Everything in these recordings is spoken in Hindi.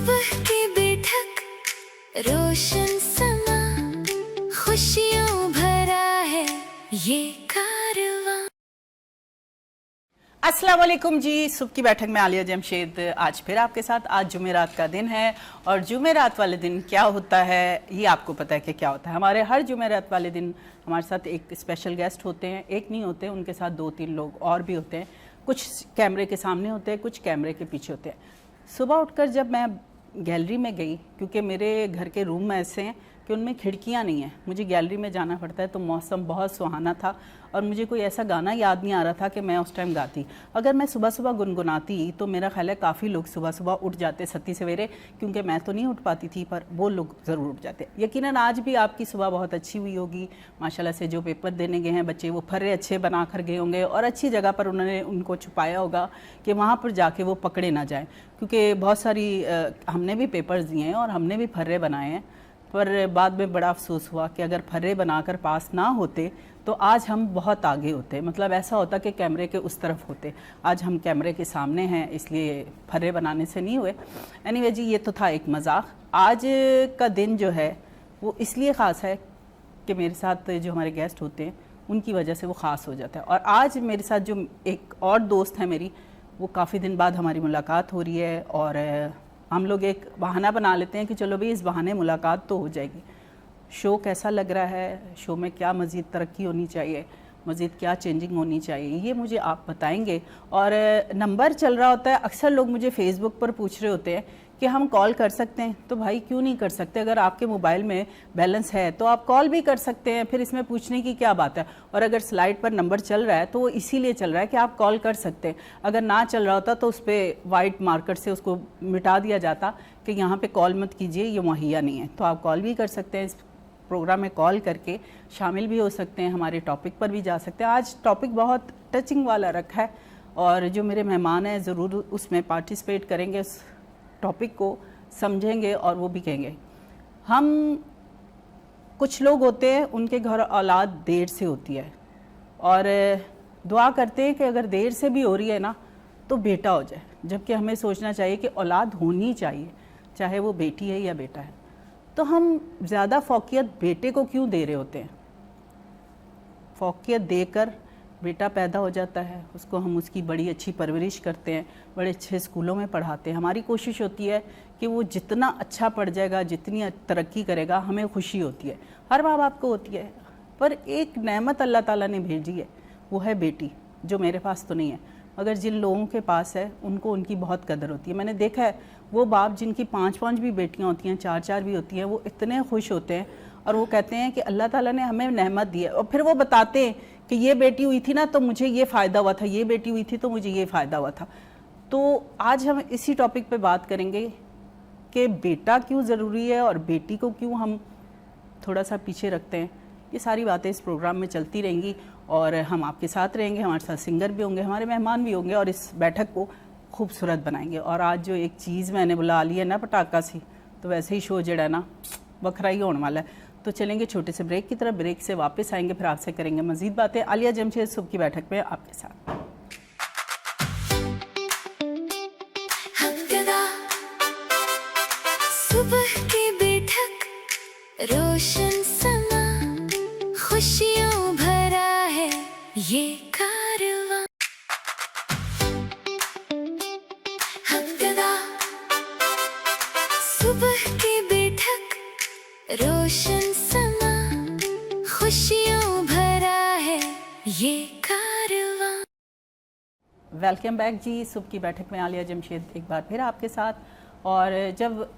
सुबह की बैठक रोशन समा खुशियों भरा है ये कारवां। अस्सलाम वालेकुम जी। सुबह की बैठक में आलिया जमशेद आज फिर आपके साथ। आज जुमेरात का दिन है और जुमेरात वाले दिन क्या होता है ये आपको पता है कि क्या होता है। हमारे हर जुमेरात वाले दिन हमारे साथ एक स्पेशल गेस्ट होते हैं, एक नहीं होते, उनके साथ 2-3 लोग और भी होते हैं। कुछ कैमरे के सामने होते हैं, कुछ कैमरे के पीछे होते हैं। सुबह उठकर जब मैं गैलरी में गई, क्योंकि मेरे घर के रूम ऐसे हैं कि उनमें खिड़कियां नहीं हैं, मुझे गैलरी में जाना पड़ता है, तो मौसम बहुत सुहाना था और मुझे कोई ऐसा गाना याद नहीं आ रहा था कि मैं उस टाइम गाती। अगर मैं सुबह सुबह गुनगुनाती तो मेरा ख्याल है काफ़ी लोग सुबह सुबह उठ जाते सती सवेरे, क्योंकि मैं तो नहीं उठ पाती थी पर वो लोग ज़रूर उठ जाते। यकीनन आज भी आपकी सुबह बहुत अच्छी हुई होगी माशाल्लाह से। जो पेपर देने गए हैं बच्चे, वो फर्रे अच्छे बना कर गए होंगे और अच्छी जगह पर उन्होंने उनको छुपाया होगा कि वहाँ पर जाके वो पकड़े ना जाएँ, क्योंकि बहुत सारी हमने भी पेपर्स दिए हैं और हमने भी फर्रे बनाए हैं। पर बाद में बड़ा अफसोस हुआ कि अगर फर्रे बनाकर पास ना होते तो आज हम बहुत आगे होते, मतलब ऐसा होता कि कैमरे के उस तरफ होते। आज हम कैमरे के सामने हैं, इसलिए फर्रे बनाने से नहीं हुए। एनीवे जी, ये तो था एक मजाक। आज का दिन जो है वो इसलिए ख़ास है कि मेरे साथ जो हमारे गेस्ट होते हैं उनकी वजह से वो ख़ास हो जाता है। और आज मेरे साथ जो एक और दोस्त है मेरी, वो काफ़ी दिन बाद हमारी मुलाकात हो रही है और हम लोग एक बहाना बना लेते हैं कि चलो भाई इस बहाने मुलाकात तो हो जाएगी। शो कैसा लग रहा है, शो में क्या मज़ीद तरक्की होनी चाहिए, मज़ीद क्या चेंजिंग होनी चाहिए, ये मुझे आप बताएंगे। और नंबर चल रहा होता है, अक्सर लोग मुझे फ़ेसबुक पर पूछ रहे होते हैं कि हम कॉल कर सकते हैं। तो भाई क्यों नहीं कर सकते? अगर आपके मोबाइल में बैलेंस है तो आप कॉल भी कर सकते हैं, फिर इसमें पूछने की क्या बात है। और अगर स्लाइड पर नंबर चल रहा है तो वो इसीलिए चल रहा है कि आप कॉल कर सकते हैं। अगर ना चल रहा होता तो उस पर वाइट मार्कर से उसको मिटा दिया जाता कि यहाँ पे कॉल मत कीजिए, ये मुहैया नहीं है। तो आप कॉल भी कर सकते हैं, इस प्रोग्राम में कॉल करके शामिल भी हो सकते हैं, हमारे टॉपिक पर भी जा सकते हैं। आज टॉपिक बहुत टचिंग वाला रखा है और जो मेरे मेहमान हैं ज़रूर उसमें पार्टिसिपेट करेंगे, उस टॉपिक को समझेंगे और वो भी कहेंगे। हम कुछ लोग होते हैं उनके घर औलाद देर से होती है और दुआ करते हैं कि अगर देर से भी हो रही है ना तो बेटा हो जाए, जबकि हमें सोचना चाहिए कि औलाद होनी चाहिए, चाहे वो बेटी है या बेटा है। तो हम ज़्यादा फ़ौक़ियत बेटे को क्यों दे रहे होते हैं? फ़ौक़ियत देकर बेटा पैदा हो जाता है, उसको हम उसकी बड़ी अच्छी परवरिश करते हैं, बड़े अच्छे स्कूलों में पढ़ाते हैं। हमारी कोशिश होती है कि वो जितना अच्छा पढ़ जाएगा, जितनी तरक्की करेगा, हमें खुशी होती है, हर माँ बाप को होती है। पर एक नेमत अल्लाह ताला ने भेजी है, वो है बेटी, जो मेरे पास तो नहीं है, मगर जिन लोगों के पास है उनको उनकी बहुत कदर होती है। मैंने देखा है वो बाप जिनकी 5-5 भी बेटियाँ होती हैं, 4-4 भी होती हैं, वो इतने खुश होते हैं और वो कहते हैं कि अल्लाह ताला ने हमें नेमत दी है। और फिर वो बताते हैं कि ये बेटी हुई थी ना तो मुझे ये फ़ायदा हुआ था, ये बेटी हुई थी तो मुझे ये फ़ायदा हुआ था। तो आज हम इसी टॉपिक पे बात करेंगे कि बेटा क्यों ज़रूरी है और बेटी को क्यों हम थोड़ा सा पीछे रखते हैं। ये सारी बातें इस प्रोग्राम में चलती रहेंगी और हम आपके साथ रहेंगे, हमारे साथ सिंगर भी होंगे, हमारे मेहमान भी होंगे और इस बैठक को खूबसूरत बनाएंगे। और आज जो एक चीज़ मैंने बुला ली है ना पटाखा सी, तो वैसे ही शो जड़ा ना बखरा ही होने वाला है। तो चलेंगे छोटे से ब्रेक की तरफ, ब्रेक से वापस आएंगे, फिर आपसे करेंगे मज़ीद बातें। आलिया जमशेद सुबह की बैठक में आपके साथ। सुबह की बैठक रोशन समा खुशियों भरा है ये कारवां। सुबह की बैठक रोशन समा खुशियों भरा है ये कारवां। वेलकम बैक जी। सुबह की बैठक में आलिया जमशेद एक बार फिर आपके साथ। और जब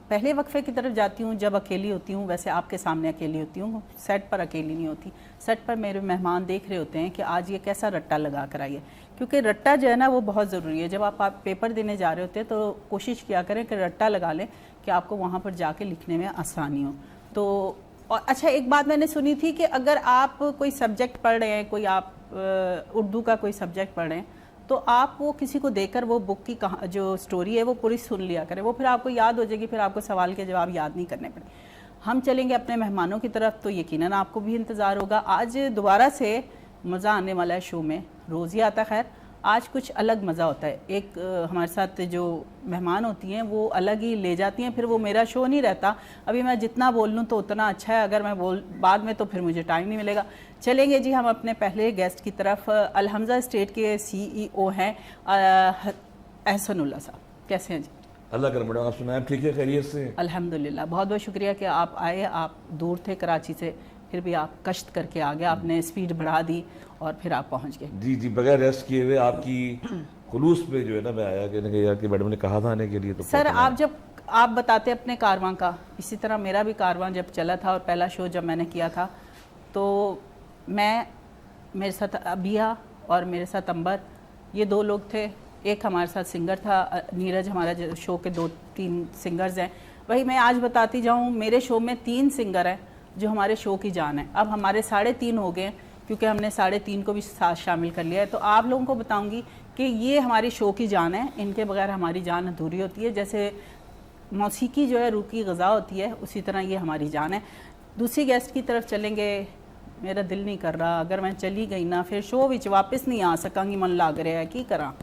पहले वक्फे की तरफ जाती हूँ, जब अकेली होती हूँ, वैसे आपके सामने अकेली होती हूँ, सेट पर अकेली नहीं होती। सेट पर मेरे मेहमान देख रहे होते हैं कि आज ये कैसा रट्टा लगा कर आई है, क्योंकि रट्टा जो है ना वो बहुत ज़रूरी है। जब आप पेपर देने जा रहे होते हैं तो कोशिश किया करें कि रट्टा लगा लें कि आपको वहाँ पर जाके लिखने में आसानी हो। तो और अच्छा, एक बात मैंने सुनी थी कि अगर आप कोई सब्जेक्ट पढ़ रहे हैं, कोई आप उर्दू का कोई सब्जेक्ट पढ़ रहे हैं, तो आप वो किसी को देकर वो बुक की जो स्टोरी है वो पूरी सुन लिया करें, वो फिर आपको याद हो जाएगी, फिर आपको सवाल के जवाब याद नहीं करने पड़े। हम चलेंगे अपने मेहमानों की तरफ, तो यकीनन आपको भी इंतज़ार होगा। आज दोबारा से मज़ा आने वाला है शो में, रोज़ ही आता। खैर आज कुछ अलग मज़ा होता है। एक हमारे साथ जो मेहमान होती हैं वो अलग ही ले जाती हैं, फिर वो मेरा शो नहीं रहता। अभी मैं जितना बोल लूँ तो उतना अच्छा है, अगर मैं बोल बाद में तो फिर मुझे टाइम नहीं मिलेगा। चलेंगे जी हम अपने पहले गेस्ट की तरफ। अलहमजा स्टेट के CEO हैं एहसनुल्लाह साहब। कैसे हैं जी? अल्लाह कर मैडम, आप सुनाएं, ठीक है, खैरियत से? अल्हम्दुलिल्लाह, बहुत बहुत शुक्रिया कि आप आए। आप दूर थे कराची से, फिर भी आप कष्ट करके आ गए, आपने स्पीड बढ़ा दी और फिर आप पहुंच गए। जी जी, बगैर रेस्ट किए हुए आपकी खुलूस पे जो है ना मैं आया कि मैडम ने कहा था आने के लिए। तो सर आप बताते अपने कारवां का, इसी तरह मेरा भी कारवां जब चला था और पहला शो जब मैंने किया था तो मेरे साथ अबिया और मेरे साथ अंबर, ये 2 लोग थे। एक हमारे साथ सिंगर था नीरज, हमारा शो के 2-3 सिंगर्स हैं। वही मैं आज बताती जाऊँ, मेरे शो में 3 सिंगर हैं जो हमारे शो की जान है। अब हमारे 3.5 हो गए क्योंकि हमने 3.5 को भी साथ शामिल कर लिया है। तो आप लोगों को बताऊंगी कि ये हमारी शो की जान है, इनके बगैर हमारी जान अधूरी होती है। जैसे मौसीकी जो है रूह की ग़िज़ा होती है, उसी तरह ये हमारी जान है। दूसरी गेस्ट की तरफ चलेंगे। मेरा दिल नहीं कर रहा, अगर मैं चली गई ना फिर शो विच वापस नहीं आ सकांगी, मन लग रहा है की करा,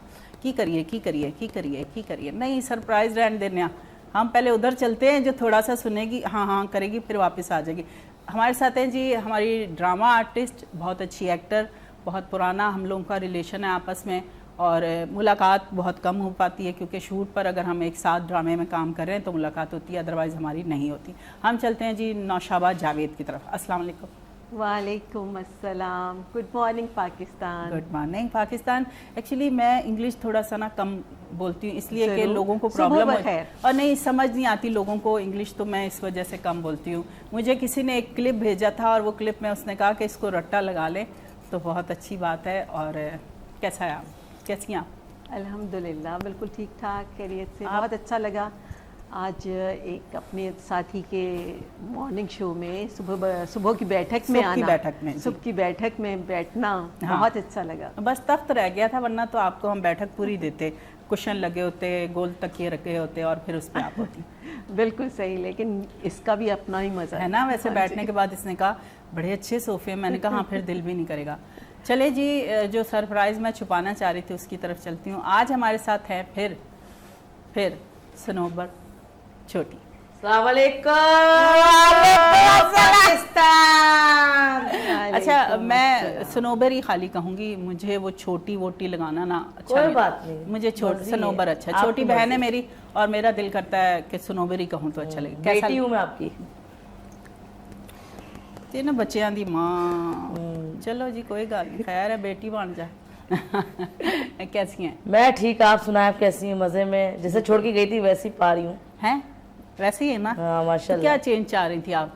की करिए। नहीं, सरप्राइज रहने देने, हम पहले उधर चलते हैं जो थोड़ा सा सुनेगी, हाँ करेगी, फिर वापस आ जाएगी। हमारे साथ हैं जी हमारी ड्रामा आर्टिस्ट, बहुत अच्छी एक्टर, बहुत पुराना हम लोगों का रिलेशन है आपस में, और मुलाकात बहुत कम हो पाती है क्योंकि शूट पर अगर हम एक साथ ड्रामे में काम कर रहे हैं तो मुलाकात होती है, अदरवाइज़ हमारी नहीं होती। हम चलते हैं जी नौशाबा जावेद की तरफ। अस्सलाम वालेकुम। वालेकुम अस्सलाम। Good morning Pakistan. Good morning Pakistan. Actually मैं इंग्लिश थोड़ा सा ना कम बोलती हूँ, इसलिए कि लोगों को प्रॉब्लम है और नहीं समझ नहीं आती लोगों को इंग्लिश, तो मैं इस वजह से कम बोलती हूँ। मुझे किसी ने एक क्लिप भेजा था और वो क्लिप में उसने कहा कि इसको रट्टा लगा लें, तो बहुत अच्छी बात है। और कैसा है आप, कैसी हैं आप? अल्हम्दुलिल्लाह बिल्कुल ठीक ठाक, खैरियत से। बहुत अच्छा लगा आज एक अपने साथी के मॉर्निंग शो में सुबह की बैठक में आना, सुबह की बैठक में बैठना, हाँ। बहुत अच्छा लगा। बस तख्त रह गया था, वरना तो आपको हम बैठक पूरी देते, कुशन लगे होते, गोल तकिए रखे होते और फिर उस पर आप होती। बिल्कुल सही, लेकिन इसका भी अपना ही मजा है ना। वैसे बैठने के बाद इसने कहा बड़े अच्छे सोफे, मैंने कहा हाँ, फिर दिल भी नहीं करेगा। चले जी, जो सरप्राइज मैं छुपाना चाह रही थी उसकी तरफ चलती हूँ। आज हमारे साथ है फिर सनोबर छोटी। अच्छा, मैं सनोबर ही खाली कहूँगी, मुझे वो छोटी वोटी लगाना ना अच्छा, कोई बात नहीं, मुझे सनोबर अच्छा, छोटी बहन है मेरी और मेरा दिल करता है कि सनोबर ही कहूँ तो अच्छा लगे। कैसा बेटी हूँ मैं आपकी, ते ना बच्चियां दी मां। चलो जी कोई गल नहीं, खैर है, बेटी बन जा। कैसी हैं? मैं ठीक, आप सुनाए, आप कैसी हैं? मजे में, जैसे छोड़ के गई थी वैसे ही पा रही हूँ। हैं वैसे ही है ना? हाँ माशाल्लाह। क्या चेंज चाह रही थी आप?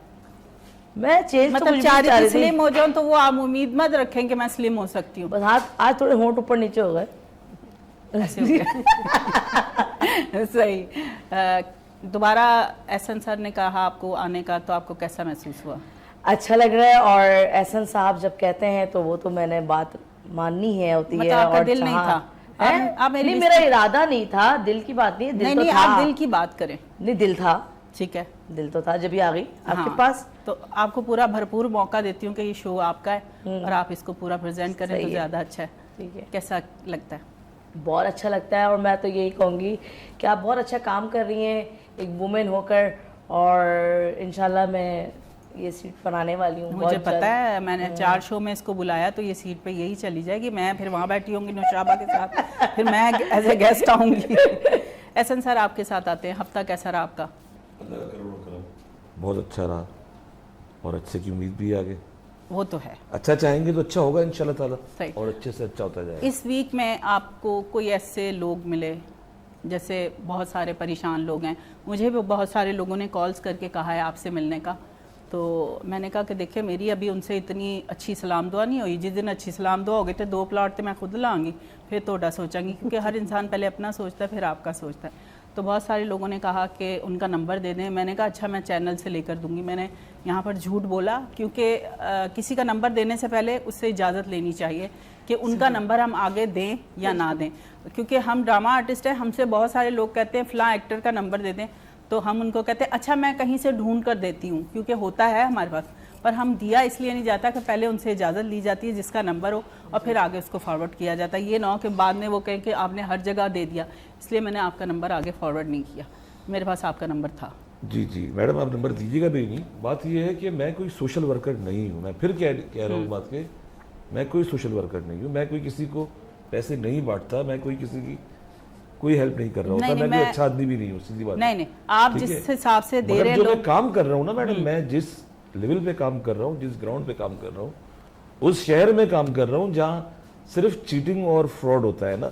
मैं चेंज मतलब तो चाह रही थी स्लिम हो जाऊं, तो वो आप उम्मीद मत रखें कि मैं स्लिम हो सकती हूँ। बस आज थोड़े होंठ ऊपर नीचे हो गए। ऐसे हो गया। सही। दोबारा एहसन सर ने कहा आपको आने का, तो आपको कैसा महसूस हुआ? अच्छा लग रहा है, और एहसन साहब जब कहते हैं तो वो तो मैंने बात माननी है, होती मतलब है। आपका और दिल नहीं था? आप नहीं, मेरा इरादा नहीं था, दिल की बात नहीं है, दिल तो नहीं, था। आप दिल की बात करें। नहीं, दिल था, ठीक है, दिल तो था जब ये आ गई आपके पास। तो आपको पूरा भरपूर मौका देती हूँ कि ये शो आपका है और आप इसको पूरा प्रेजेंट करें तो ज्यादा अच्छा है। ठीक है, कैसा लगता है? बहुत अच्छा लगता है, और मैं तो यही कहूँगी कि आप बहुत अच्छा काम कर रही हैं एक वुमेन होकर, और इंशाल्लाह मैं ये सीट पर आने वाली हूँ। मुझे पता है, मैंने 4 शो में इसको बुलाया तो ये सीट पे यही चली जाएगी। मैं फिर वहाँ बैठी होंगी नौशाबा के साथ, फिर मैं एज ए गेस्ट आऊँगी। एहसन सर आपके साथ आते हैं, हफ्ता कैसा रहा आपका? बहुत अच्छा रहा और अच्छे की उम्मीद भी आगे। वो तो है, अच्छा चाहेंगे तो अच्छा होगा इंशाल्लाह ताला, सही। और अच्छे से अच्छा होता जाएगा। इस वीक में आपको कोई ऐसे लोग मिले, जैसे बहुत सारे परेशान लोग हैं, मुझे भी बहुत सारे लोगों ने कॉल्स करके कहा है आपसे मिलने का, तो मैंने कहा कि देखिए मेरी अभी उनसे इतनी अच्छी सलाम दुआ नहीं हुई। जिस दिन अच्छी सलाम दुआ होगी तो 2 प्लाट तो मैं खुद लाऊंगी, फिर तोड़ा सोचांगी, क्योंकि हर इंसान पहले अपना सोचता है फिर आपका सोचता है। तो बहुत सारे लोगों ने कहा कि उनका नंबर दे दें। मैंने कहा अच्छा मैं चैनल से लेकर दूंगी। मैंने यहाँ पर झूठ बोला, क्योंकि किसी का नंबर देने से पहले उससे इजाज़त लेनी चाहिए कि उनका नंबर हम आगे दें या ना दें, क्योंकि हम ड्रामा आर्टिस्ट हैं, हमसे बहुत सारे लोग कहते हैं फ़लाँ एक्टर का नंबर दे दें, तो हम उनको कहते हैं अच्छा मैं कहीं से ढूंढ कर देती हूँ, क्योंकि होता है हमारे पास, पर हम दिया इसलिए नहीं जाता कि पहले उनसे इजाज़त ली जाती है जिसका नंबर हो और फिर आगे उसको फॉरवर्ड किया जाता है। ये ना हो कि बाद में वो कहें कि आपने हर जगह दे दिया, इसलिए मैंने आपका नंबर आगे फॉरवर्ड नहीं किया। मेरे पास आपका नंबर था। जी जी मैडम, आप नंबर दीजिएगा भी नहीं। बात यह है कि मैं कोई सोशल वर्कर नहीं हूँ। मैं फिर कह रहा हूँ बात के, मैं कोई सोशल वर्कर नहीं हूँ। मैं कोई किसी को पैसे नहीं बांटता, मैं कोई किसी की कोई हेल्प नहीं कर रहा होता, मैं कोई अच्छा आदमी भी नहीं हूँ, सीधी बात। नहीं, आप जिस हिसाब से दे रहे हैं, जो मैं काम कर रहा हूँ ना मैडम, मैं जिस लेवल पे काम कर रहा हूँ, जिस ग्राउंड पे काम कर रहा हूँ, उस शहर में काम कर रहा हूँ जहाँ सिर्फ चीटिंग और फ्रॉड होता है ना,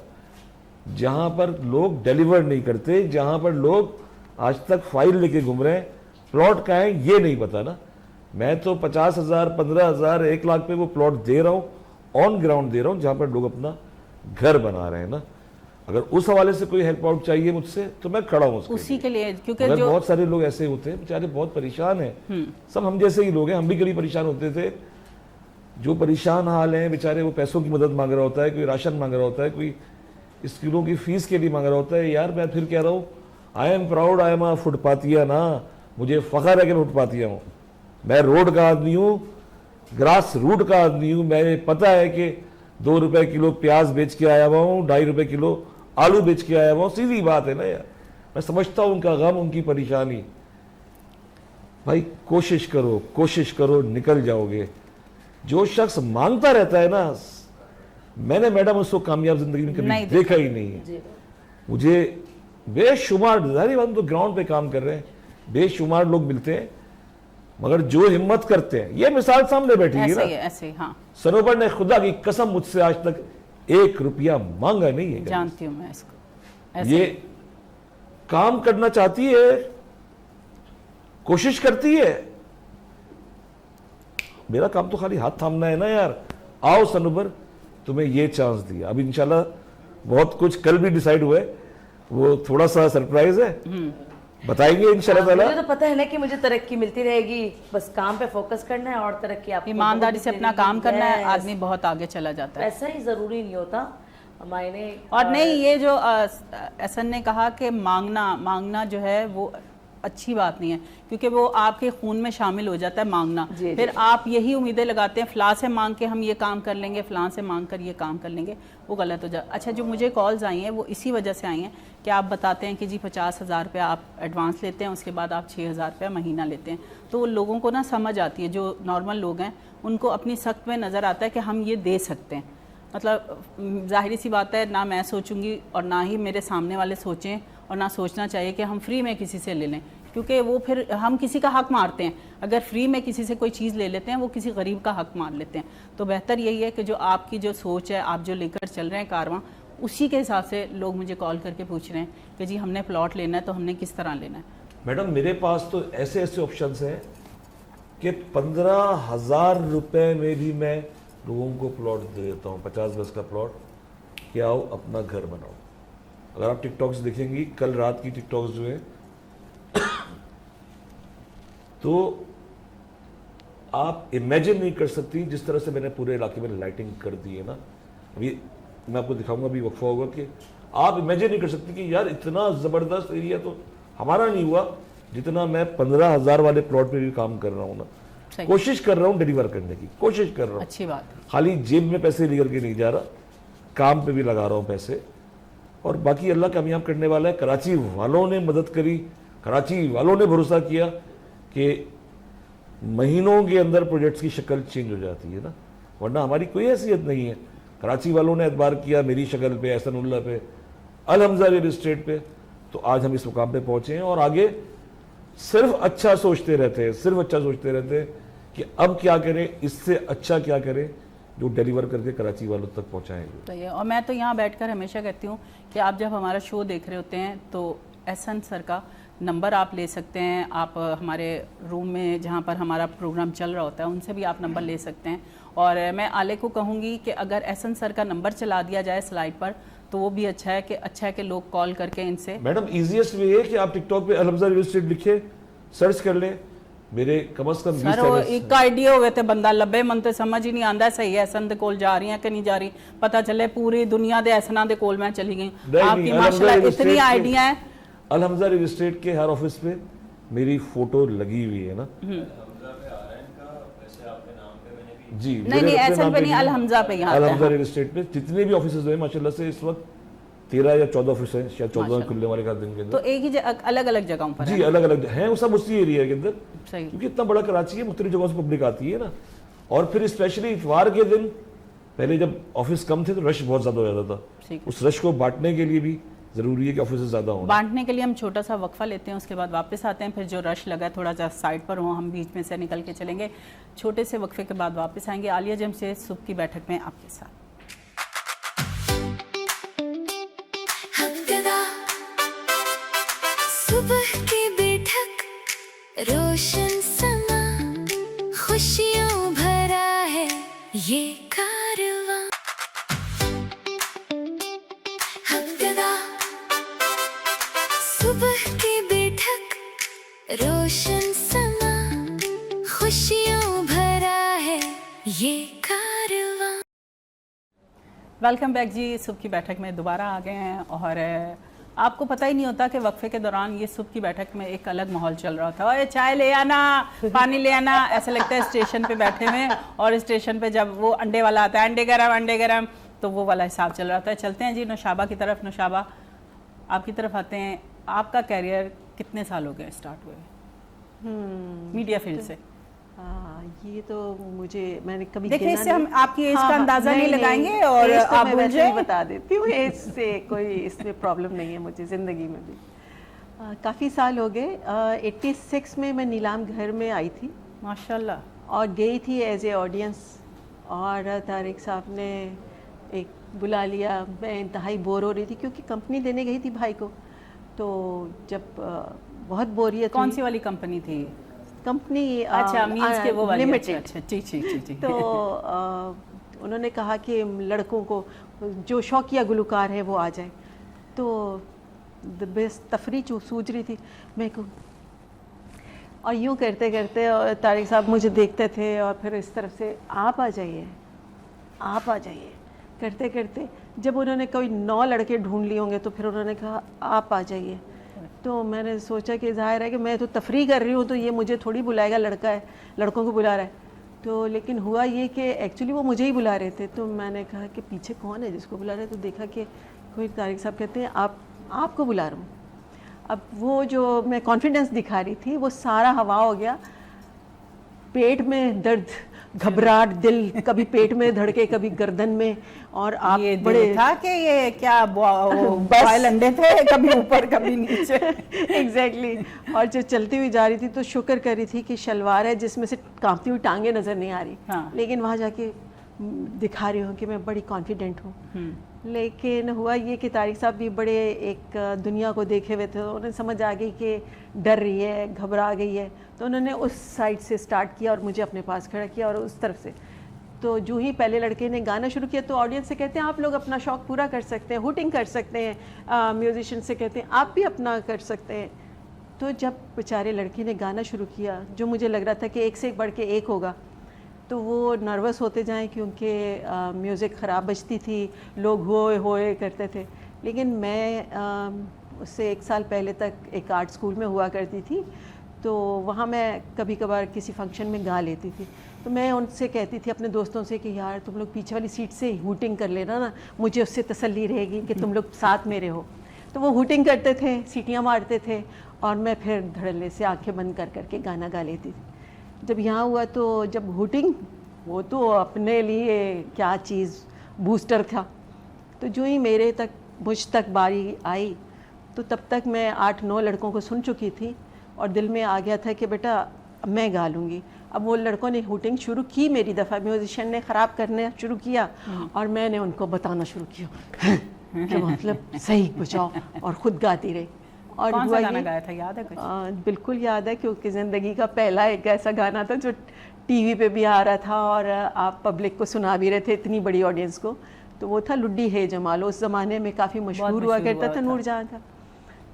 जहाँ पर लोग डिलीवर नहीं करते, जहाँ पर लोग आज तक फाइल लेके घूम रहे हैं, प्लॉट का है ये नहीं पता ना। मैं तो 50,000, 15,000, 1 लाख पे वो प्लॉट दे रहा हूँ, ऑन ग्राउंड दे रहा हूँ, जहाँ पर लोग अपना घर बना रहे हैं ना। अगर उस हवाले से कोई हेल्प आउट चाहिए मुझसे तो मैं खड़ा हूँ उसी के लिए, क्योंकि जो बहुत सारे लोग ऐसे होते हैं बेचारे बहुत परेशान हैं, सब हम जैसे ही लोग हैं, हम भी कभी परेशान होते थे। जो परेशान हाल हैं बेचारे, वो पैसों की मदद मांग रहा होता है, कोई राशन मांग रहा होता है, कोई स्कूलों की फीस के लिए मांग रहा होता है। यार मैं फिर कह रहा हूँ, I am proud, I am a फुटपाथिया ना, मुझे फ़ख्र है कि मैं फुटपाथिया हूँ। मैं रोड का आदमी हूँ, ग्रास रूट का आदमी हूँ। मैं पता है कि 2 रुपए किलो प्याज बेच के आया हुआ हूँ, 2.5 रुपए किलो आलू बेच के आया हुआ हूँ। सीधी बात है ना यार, मैं समझता हूँ उनका गम, उनकी परेशानी। भाई कोशिश करो, निकल जाओगे। जो शख्स मांगता रहता है ना, मैंने मैडम उसको कामयाब जिंदगी में कभी देखा ही नहीं है। मुझे बेशुमार, जाहिर बात तो ग्राउंड पे काम कर रहे हैं, बेशुमार लोग मिलते हैं, मगर जो हिम्मत करते हैं, ये मिसाल सामने बैठी है ना, ऐसे हाँ। सरोवर ने खुदा की कसम मुझसे आज तक 1 रुपया मांगा नहीं है। जानती हूँ मैं इसको। ये काम करना चाहती है, कोशिश करती है। मेरा काम तो खाली हाथ थामना है ना यार। आओ सनोबर, तुम्हें ये चांस दिया। अब इंशाल्लाह बहुत कुछ कल भी डिसाइड हुआ है, वो थोड़ा सा सरप्राइज है, बताएंगे इंशाल्लाह ताला। मुझे तो पता है ना कि मुझे तरक्की मिलती रहेगी, बस काम पे फोकस करना है और तरक्की आपको ईमानदारी से अपना काम करना है, आदमी बहुत आगे चला जाता है। ऐसा ही जरूरी नहीं होता मायने। और नहीं, ये जो एहसन ने कहा कि मांगना जो है वो अच्छी बात नहीं है, क्योंकि वो आपके खून में शामिल हो जाता है मांगना। फिर आप यही उम्मीदें लगाते हैं, फलां से मांग के हम ये काम कर लेंगे, फलां से मांग कर ये काम कर लेंगे, वो गलत हो जाता। अच्छा, जो मुझे कॉल्स आई हैं वो इसी वजह से आई हैं कि आप बताते हैं कि जी 50,000 रुपया आप एडवांस लेते हैं, उसके बाद आप 6,000 रुपया महीना लेते हैं। तो लोगों को ना समझ आती है, जो नॉर्मल लोग हैं उनको अपनी सख्त में नज़र आता है कि हम ये दे सकते हैं। मतलब जाहिर सी बात है, ना मैं सोचूंगी और ना ही मेरे सामने वाले सोचें, और ना सोचना चाहिए कि हम फ्री में किसी से ले लें, क्योंकि वो फिर हम किसी का हक मारते हैं। अगर फ्री में किसी से कोई चीज़ ले लेते हैं, वो किसी गरीब का हक मार लेते हैं। तो बेहतर यही है कि जो आपकी जो सोच है, आप जो लेकर चल रहे हैं कारवां, उसी के हिसाब से लोग मुझे कॉल करके पूछ रहे हैं कि जी हमने प्लॉट लेना है तो हमने किस तरह लेना है। मैडम मेरे पास तो ऐसे ऐसे ऑप्शंस हैं कि 15,000 रुपए में भी मैं लोगों को प्लॉट दे देता हूँ, 50 गज का प्लॉट, कि आओ अपना घर बनाओ। अगर आप टिकटॉक्स देखेंगी, कल रात की टिकटॉक्स जो है तो आप इमेजिन नहीं कर सकती जिस तरह से मैंने पूरे इलाके में लाइटिंग कर दी है ना। अभी मैं आपको दिखाऊंगा, अभी वक्फा होगा, कि आप इमेजिन नहीं कर सकती कि यार इतना ज़बरदस्त एरिया तो हमारा नहीं हुआ जितना मैं 15,000 वाले प्लॉट पे भी काम कर रहा हूँ ना। कोशिश कर रहा हूँ डिलीवर करने की, कोशिश कर रहा हूँ। अच्छी बात। खाली जेब में पैसे लेकर के नहीं जा रहा, काम पे भी लगा रहा हूँ पैसे, और बाकी अल्लाह कामयाब करने वाला है। कराची वालों ने मदद करी, कराची वालों ने भरोसा किया कि महीनों के अंदर प्रोजेक्ट्स की शक्ल चेंज हो जाती है ना, वरना हमारी कोई हैसियत नहीं है। कराची वालों ने एतबार किया मेरी शक्ल पे, एहसनुल्लाह पे, अल हमजा रियल एस्टेट पे, तो आज हम इस मुकाम पे पहुंचे हैं। और आगे सिर्फ अच्छा सोचते रहते हैं, सिर्फ अच्छा सोचते रहते हैं कि अब क्या करें, इससे अच्छा क्या करें जो डिलीवर करके कराची वालों तक पहुंचाएंगे। तो ये, और मैं तो यहाँ बैठकर हमेशा कहती हूँ कि आप जब हमारा शो देख रहे होते हैं तो एहसन सर का नंबर आप ले सकते हैं। आप हमारे रूम में जहाँ पर हमारा प्रोग्राम चल रहा होता है उनसे भी आप नंबर ले सकते हैं। और मैं आले को कहूँगी कि अगर एहसन सर का नंबर चला दिया जाए स्लाइड पर तो वो भी अच्छा है कि लोग कॉल करके इनसे। मैडम इजीएस्ट वे है कि आप टिकटॉक पे अल हमजा रियल एस्टेट लिखे, सर्च कर ले, मेरे कम से कम 20 सर एक आइडिया होवे ते बंदा लब्बे, मन तो समझ ही नहीं आंदा सही एहसन दे कोल जा रही है कि नहीं जा रही, पता चले पूरी दुनिया दे एहसना दे कोल मैं चली गई। आपकी माशाल्लाह इतनी आइडिया है। अल हमजा रियल एस्टेट के हर ऑफिस पे मेरी फोटो लगी हुई है ना। जी नहीं नहीं, एहसन पे नहीं, अल हमजा पे यहाँ अल हमजा रियल एस्टेट पे जितने भी ऑफिसेज हैं माशाल्लाह से इस वक्त 13 या 14 ऑफिस हैं, शायद 14 खुलने वाले दिन के तो अंदर। एक ही अलग अलग जगहों पर जी अलग अलग हैं, वो सब उसी एरिया के अंदर। सही। क्योंकि इतना बड़ा कराची है, मुख्तलिफ जगहों से पब्लिक आती है ना। और फिर स्पेशली इतवार के दिन, पहले जब ऑफिस कम थे तो रश बहुत ज्यादा हो जाता था, उस रश को बांटने के लिए भी जरूरी है कि ऑफिस ज्यादा हो। बांटने के लिए हम छोटा सा वक्फा लेते हैं, उसके बाद वापस आते हैं। फिर जो रश लगा थोड़ा सा साइड पर हो, हम बीच में से निकल के चलेंगे। छोटे से वक्फे के बाद वापस आएंगे। आलिया जमशेद सुबह की बैठक में आपके साथ। हमददा सुबह की बैठक, रोशन समा, खुशियों भरा है ये कारवां। हमददा सुबह की बैठक, रोशन समा, खुशियों भरा है ये कारवां। वेलकम बैक जी। सुबह की बैठक में दोबारा आ गए हैं और आपको पता ही नहीं होता कि वक्फे के दौरान ये सुबह की बैठक में एक अलग माहौल चल रहा था। ओए चाय ले आना, पानी ले आना, ऐसा लगता है स्टेशन पे बैठे हुए। और स्टेशन पे जब वो अंडे वाला आता है, अंडे गरम, तो वो वाला हिसाब चल रहा था। चलते हैं जी नौशाबा की तरफ। नौशाबा, आपकी तरफ आते हैं। आपका कैरियर कितने साल हो गए स्टार्ट हुए मीडिया फील्ड से? ये तो मुझे मैंने कभी देखिए, गिना इससे हम नहीं। आपकी एज का अंदाजा नहीं लगाएंगे और एज तो आप मैं भूल वैसे ही जाए। बता देती हूँ, एज से कोई इसमें प्रॉब्लम नहीं है मुझे ज़िंदगी में भी। काफ़ी साल हो गए। 86 में मैं नीलाम घर में आई थी माशाल्लाह, और गई थी एज ए ऑडियंस। और तारिक साहब ने एक बुला लिया। मैं इंतहाई बोर हो रही थी क्योंकि कंपनी देने गई थी भाई को। तो जब बहुत बोरियत कौन हुई। सी वाली कंपनी थी? कंपनी अच्छा, मीन्स के वो वाली। लिमिटेड। अच्छा, जी। तो उन्होंने कहा कि लड़कों को जो शौकिया गुलकार है वो आ जाए। तो बेस्ट तफरी सूझ रही थी मेरे को। और यूँ करते करते तारिक साहब मुझे देखते थे और फिर इस तरफ से आप आ जाइए, आप आ जाइए करते करते जब उन्होंने कोई 9 लड़के ढूंढ लिए होंगे तो फिर उन्होंने कहा आप आ जाइए। तो मैंने सोचा कि ज़ाहिर है कि मैं तो तफरी कर रही हूँ तो ये मुझे थोड़ी बुलाएगा, लड़का है, लड़कों को बुला रहा है। तो लेकिन हुआ ये कि एक्चुअली वो मुझे ही बुला रहे थे। तो मैंने कहा कि पीछे कौन है जिसको बुला रहे हैं? तो देखा कि कोई तारिक साहब कहते हैं आपको बुला रहा हूँ। अब वो जो मैं कॉन्फिडेंस दिखा रही थी वो सारा हवा हो गया। पेट में दर्द, घबराहट, दिल कभी पेट में धड़के कभी गर्दन में। और आप ये बड़े था कि ये क्या बॉयल अंडे थे, कभी ऊपर कभी नीचे। एग्जैक्टली। और जो चलती हुई जा रही थी तो शुक्र कर रही थी कि शलवार है जिसमें से कांपती हुई टांगे नज़र नहीं आ रही। हाँ। लेकिन वहाँ जाके दिखा रही हूँ कि मैं बड़ी कॉन्फिडेंट हूँ। लेकिन हुआ ये कि तारिक साहब भी बड़े एक दुनिया को देखे हुए थे। उन्हें समझ आ गई कि डर रही है, घबरा गई है। तो उन्होंने उस साइड से स्टार्ट किया और मुझे अपने पास खड़ा किया और उस तरफ से। तो जो ही पहले लड़के ने गाना शुरू किया तो ऑडियंस से कहते हैं आप लोग अपना शौक़ पूरा कर सकते हैं, हुटिंग कर सकते हैं। म्यूजिशियन से कहते हैं आप भी अपना कर सकते हैं। तो जब बेचारे लड़के ने गाना शुरू किया, जो मुझे लग रहा था कि एक से एक बढ़ के एक होगा, तो वो नर्वस होते जाएं क्योंकि म्यूज़िक ख़राब बजती थी, लोग होए होए करते थे। लेकिन मैं उससे 1 साल पहले तक एक आर्ट स्कूल में हुआ करती थी। तो वहाँ मैं कभी कभार किसी फंक्शन में गा लेती थी। तो मैं उनसे कहती थी अपने दोस्तों से कि यार तुम लोग पीछे वाली सीट से हुटिंग कर लेना ना, मुझे उससे तसल्ली रहेगी कि तुम लोग साथ मेरे हो। तो वो हुटिंग करते थे, सीटियाँ मारते थे और मैं फिर धड़ल्ले से आंखें बंद कर करके गाना गा लेती थी। जब यहाँ हुआ तो जब हुटिंग, वो तो अपने लिए क्या चीज़, बूस्टर था। तो जो ही मुझ तक बारी आई तो तब तक मैं 8-9 लड़कों को सुन चुकी थी और दिल में आ गया था कि बेटा मैं गा लूँगी। अब वो लड़कों ने हुटिंग शुरू की, मेरी दफ़ा म्यूजिशियन ने ख़राब करना शुरू किया और मैंने उनको बताना शुरू किया कि मतलब सही बजाओ, और ख़ुद गाती रही। और कौन सा गाना गाया था, याद है कुछ? बिल्कुल याद है क्योंकि ज़िंदगी का पहला एक ऐसा गाना था जो टीवी पे भी आ रहा था और आप पब्लिक को सुना भी रहे थे, इतनी बड़ी ऑडियंस को। तो वो था लुड्डी है जमाल। उस ज़माने में काफ़ी मशहूर हुआ करता था, नूरजहां था।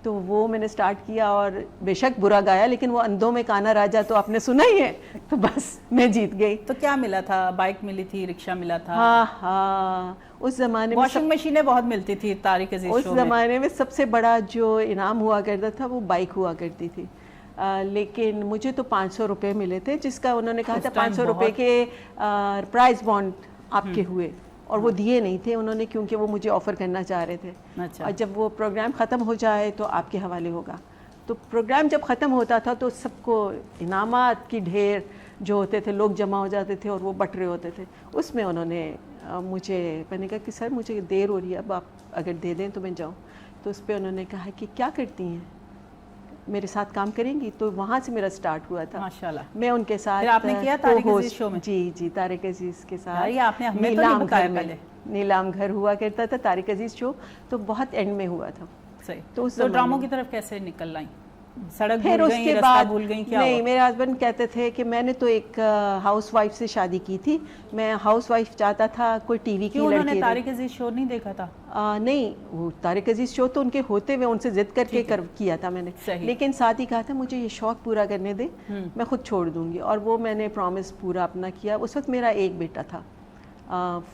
तो वो मैंने स्टार्ट किया और बेशक बुरा गाया, लेकिन वो अंधों में काना राजा तो आपने सुना ही है। तो बस मैं जीत गई। तो क्या मिला था? बाइक मिली थी, रिक्शा मिला था? हाँ, उस ज़माने में वॉशिंग मशीनें बहुत मिलती थी तारिक अजीज शो में। उस ज़माने में सबसे बड़ा जो इनाम हुआ करता था वो बाइक हुआ करती थी। लेकिन मुझे तो 500 रुपये मिले थे, जिसका उन्होंने कहा था 500 रुपये के प्राइज बॉन्ड आपके हुए, और वो दिए नहीं थे उन्होंने, क्योंकि वो मुझे ऑफ़र करना चाह रहे थे। अच्छा। और जब वो प्रोग्राम ख़त्म हो जाए तो आपके हवाले होगा। तो प्रोग्राम जब ख़त्म होता था तो सबको इनामात की ढेर जो होते थे, लोग जमा हो जाते थे और वो बट रहे होते थे। उसमें उन्होंने मैंने कहा कि सर मुझे देर हो रही है, अब आप अगर दे दें तो मैं जाऊँ। तो उस पर उन्होंने कहा कि क्या करती हैं, मेरे साथ काम करेंगी? तो वहाँ से मेरा स्टार्ट हुआ था। माशाल्लाह। मैं उनके साथ फिर आपने किया तारिक अजीज शो में? जी, तारिक अजीज के साथ। यार ये आपने हमें तो नहीं बताया पहले। नीलाम घर हुआ करता था तारिक अजीज शो, तो बहुत एंड में हुआ था। सही। तो उस तो ड्रामों की तरफ कैसे निकल आई? सड़क फिर भूल गई, उसके रास्ता बाद भूल गई, क्या नहीं, हुआ? मेरे हस्बैंड कहते थे कि मैंने तो एक हाउस वाइफ से शादी की थी, मैं हाउस वाइफ चाहता था, कोई टीवी की क्यों लड़की उन्होंने रहे। तारिक अजीज शो नहीं देखा था? नहीं, वो तारिक अजीज शो तो उनके होते हुए उनसे जिद करके किया था मैंने, सही। लेकिन साथ ही कहा था मुझे ये शौक पूरा करने दे, मैं खुद छोड़ दूंगी, और वो मैंने प्रॉमिस पूरा अपना किया। उस वक्त मेरा एक बेटा था,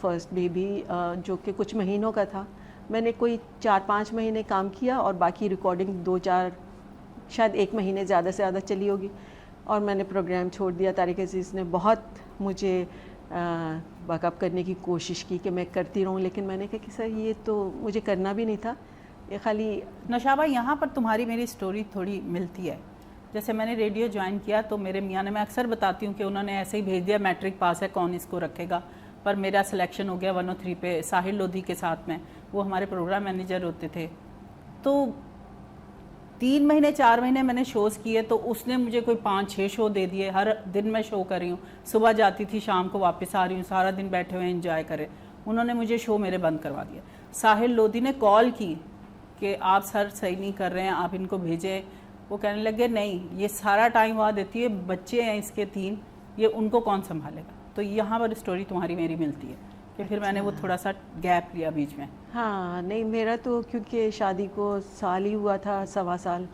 फर्स्ट बेबी, जो कि कुछ महीनों का था। मैंने कोई 4-5 महीने काम किया और बाकी रिकॉर्डिंग 2-4 शायद 1 महीने ज़्यादा से ज़्यादा चली होगी, और मैंने प्रोग्राम छोड़ दिया। तारिक अजीज़ ने बहुत मुझे बैकअप करने की कोशिश की कि मैं करती रहूं, लेकिन मैंने कहा कि सर ये तो मुझे करना भी नहीं था, ये खाली। नशाबा, यहाँ पर तुम्हारी मेरी स्टोरी थोड़ी मिलती है। जैसे मैंने रेडियो ज्वाइन किया तो मेरे मियाँ ने, मैं अक्सर बताती हूँ कि उन्होंने ऐसे ही भेज दिया, मैट्रिक पास है कौन इसको रखेगा, पर मेरा सिलेक्शन हो गया 103 पे साहिल लोधी के साथ में, वो हमारे प्रोग्राम मैनेजर होते थे। तो 3 महीने 4 महीने मैंने शोज़ किए, तो उसने मुझे कोई 5-6 शो दे दिए। हर दिन मैं शो कर रही हूँ, सुबह जाती थी शाम को वापस आ रही हूँ, सारा दिन बैठे हुए एंजॉय करें। उन्होंने मुझे शो मेरे बंद करवा दिया। साहिल लोधी ने कॉल की कि आप सर सही नहीं कर रहे हैं, आप इनको भेजें। वो कहने लगे नहीं, ये सारा टाइम वहाँ देती है, बच्चे हैं इसके 3, ये उनको कौन संभालेगा। तो यहाँ पर स्टोरी तुम्हारी मेरी मिलती है कि फिर मैंने वो थोड़ा सा गैप लिया बीच में। हाँ, नहीं, मेरा तो क्योंकि शादी को साल ही हुआ था, 1.25 साल,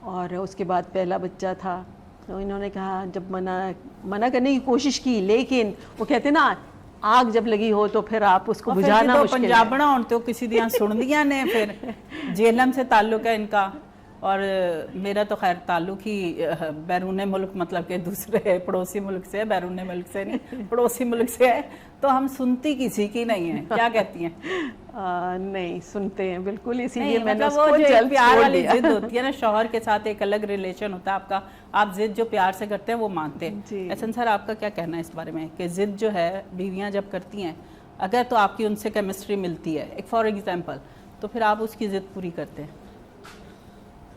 और उसके बाद पहला बच्चा था। तो इन्होंने कहा, जब मना करने की कोशिश की, लेकिन वो कहते ना आग जब लगी हो तो फिर आप उसको बुझाना मुश्किल है। पंजाबना होने तो किसी दियां सुन दिया ने, फिर जेलम से ताल्लुक है इनका, और मेरा तो खैर ताल्लुक ही बैरून मुल्क, मतलब के दूसरे पड़ोसी मुल्क से है, बैरून मुल्क से नहीं, पड़ोसी मुल्क से है। तो हम सुनती किसी की नहीं है, क्या कहती हैं? नहीं सुनते हैं बिल्कुल, इसीलिए मैंने मतलब वो जो प्यार वाली जिद होती है ना, शौहर के साथ एक अलग रिलेशन होता है आपका, आप जिद जो प्यार से करते हैं वो मानते हैं। एहसन सर, आपका क्या कहना है इस बारे में कि जिद जो है बीवियां जब करती हैं, अगर तो आपकी उनसे केमिस्ट्री मिलती है, एक फॉर एग्जांपल, तो फिर आप उसकी जिद पूरी करते हैं?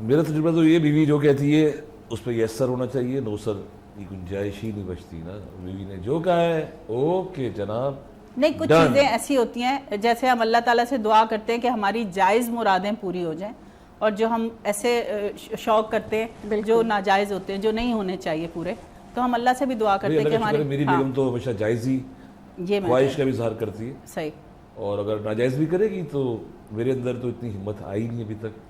मेरा तजुर्बा तो ये, बीवी जो कहती है उस पर यस सर होना चाहिए, नो सर की गुंजाइश ही नहीं बचती ना। बीवी ने जो कहा है ओके जनाब। नहीं, कुछ चीज़ें ऐसी होती हैं, जैसे हम अल्लाह ताला से दुआ करते हैं कि हमारी जायज़ मुरादें पूरी हो जाएं, और जो हम ऐसे शौक करते हैं जो नाजायज़ होते हैं, जो नहीं होने चाहिए पूरे, तो हम अल्लाह से भी दुआ करते हैं कि हमारी। मेरी बेगम तो हमेशा जायज़ ही ये ख्वाहिश का भी इजहार करती है। सही। और अगर नाजायज़ भी करेगी तो मेरे अंदर तो इतनी हिम्मत आई नहीं अभी तक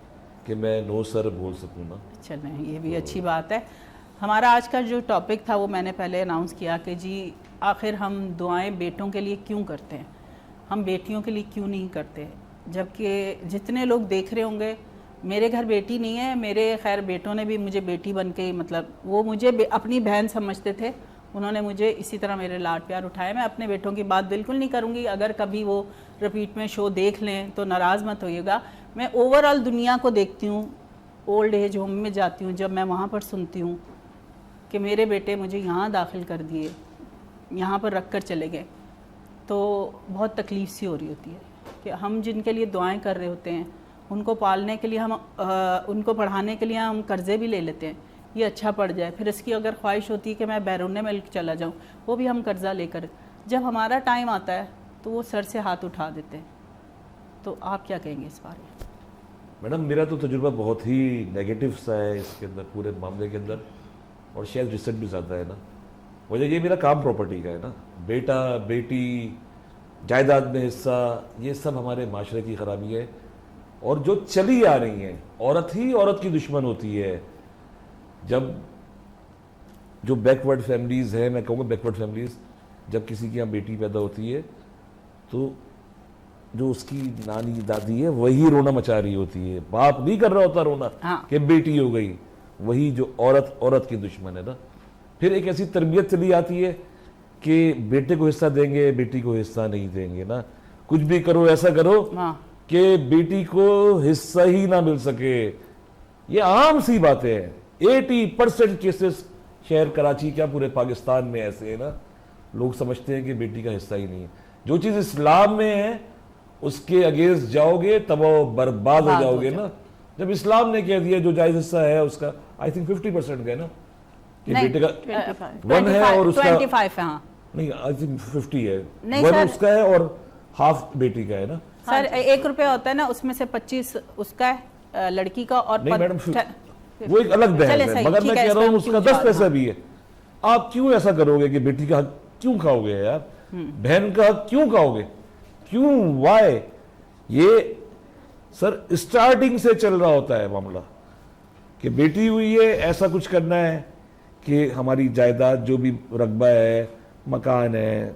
कि मैं नो सर बोल सकूँ ना। चलें, ये भी अच्छी बात है। हमारा आज का जो टॉपिक था वो मैंने पहले अनाउंस किया कि जी आखिर हम दुआएं बेटों के लिए क्यों करते हैं, हम बेटियों के लिए क्यों नहीं करते। जबकि जितने लोग देख रहे होंगे, मेरे घर बेटी नहीं है, मेरे खैर बेटों ने भी मुझे बेटी बन के, मतलब वो मुझे अपनी बहन समझते थे, उन्होंने मुझे इसी तरह मेरे लाड प्यार उठाए। मैं अपने बेटों की बात बिल्कुल नहीं करूँगी, अगर कभी वो रिपीट में शो देख लें तो नाराज़ मत होइएगा। मैं ओवरऑल दुनिया को देखती हूँ, ओल्ड एज होम में जाती हूँ, जब मैं वहाँ पर सुनती हूँ कि मेरे बेटे मुझे यहाँ दाखिल कर दिए, यहाँ पर रख कर चले गए, तो बहुत तकलीफ़ सी हो रही होती है कि हम जिनके लिए दुआएं कर रहे होते हैं, उनको पालने के लिए हम उनको पढ़ाने के लिए हम कर्ज़े भी ले लेते हैं, ये अच्छा पड़ जाए, फिर इसकी अगर ख्वाहिश होती है कि मैं बैरून मुल्क चला जाऊँ, वो भी हम कर्ज़ा लेकर, जब हमारा टाइम आता है तो वो सर से हाथ उठा देते हैं। तो आप क्या कहेंगे इस बारे में? मैडम, मेरा तो तजुर्बा बहुत ही नेगेटिव सा है इसके अंदर, पूरे मामले के अंदर, और शायद रिसेंट भी ज़्यादा है ना। वजह ये मेरा काम प्रॉपर्टी का है ना, बेटा बेटी जायदाद में हिस्सा, ये सब हमारे माशरे की ख़राबी है। और जो चली आ रही हैं, औरत ही औरत की दुश्मन होती है। जब जो बैकवर्ड फैमिलीज़ हैं, मैं कहूँगा बैकवर्ड फैमिलीज़, जब किसी की यहाँ बेटी पैदा होती है तो जो उसकी नानी दादी है वही रोना मचा रही होती है, बाप नहीं कर रहा होता रोना कि बेटी हो गई, वही जो औरत की दुश्मन है ना। फिर एक ऐसी तरबियत चली आती है कि बेटे को हिस्सा देंगे, बेटी को हिस्सा नहीं देंगे ना, कुछ भी करो ऐसा करो कि बेटी को हिस्सा ही ना मिल सके। ये आम सी बातें हैं। 80% केसेस शहर कराची क्या पूरे पाकिस्तान में ऐसे है ना, लोग समझते हैं कि बेटी का हिस्सा ही नहीं है। जो चीज इस्लाम में है उसके अगेंस्ट जाओगे तब वो बर्बाद हो जाओगे ना। जब इस्लाम ने कह दिया जो जायज हिस्सा है उसका, आई थिंक 50% का है ना, कि बेटे का 1 है और उसका 25 है। हाँ नहीं, आई थिंक 50 है, नहीं 1 सर, उसका है और हाफ बेटी का है ना सर। 1 रुपया होता है ना, उसमें से 25 उसका है लड़की का, और नहीं मैडम वो एक अलग बहस है, मगर मैं कह रहा हूँ उसका 10 पैसा भी है। आप क्यों ऐसा करोगे कि बेटी का हक क्यों खाओगे यार, बहन का हक क्यों खाओगे, क्यों, वाई? ये सर स्टार्टिंग से चल रहा होता है मामला कि बेटी हुई है, ऐसा कुछ करना है कि हमारी जायदाद जो भी रकबा है, मकान है,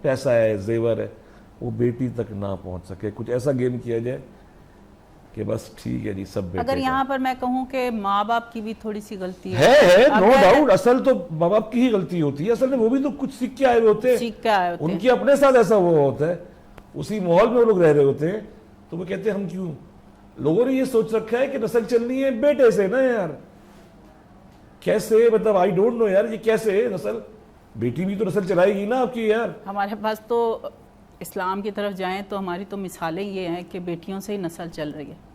पैसा है, जेवर है, वो बेटी तक ना पहुंच सके। कुछ ऐसा गेम किया जाए कि बस ठीक है जी सब बेटे। अगर यहाँ पर मैं कहूँ कि माँ बाप की भी थोड़ी सी गलती है नो डाउट। असल तो माँ बाप की ही गलती होती है, असल में वो भी तो कुछ सीख के आए हुए होते हैं, उनके अपने साथ ऐसा वो होता है, उसी माहौल में वो लोग रह रहे होते हैं, तो वो कहते हैं हम क्यों। लोगों ने ये सोच रखा है कि नस्ल चलनी है बेटे से ना यार, कैसे, मतलब आई डोंट नो यार, ये कैसे नस्ल, बेटी भी तो नस्ल चलाएगी ना आपकी यार। हमारे पास तो इस्लाम की तरफ जाएं तो हमारी तो मिसालें ये हैं कि बेटियों से ही नस्ल चल रही है।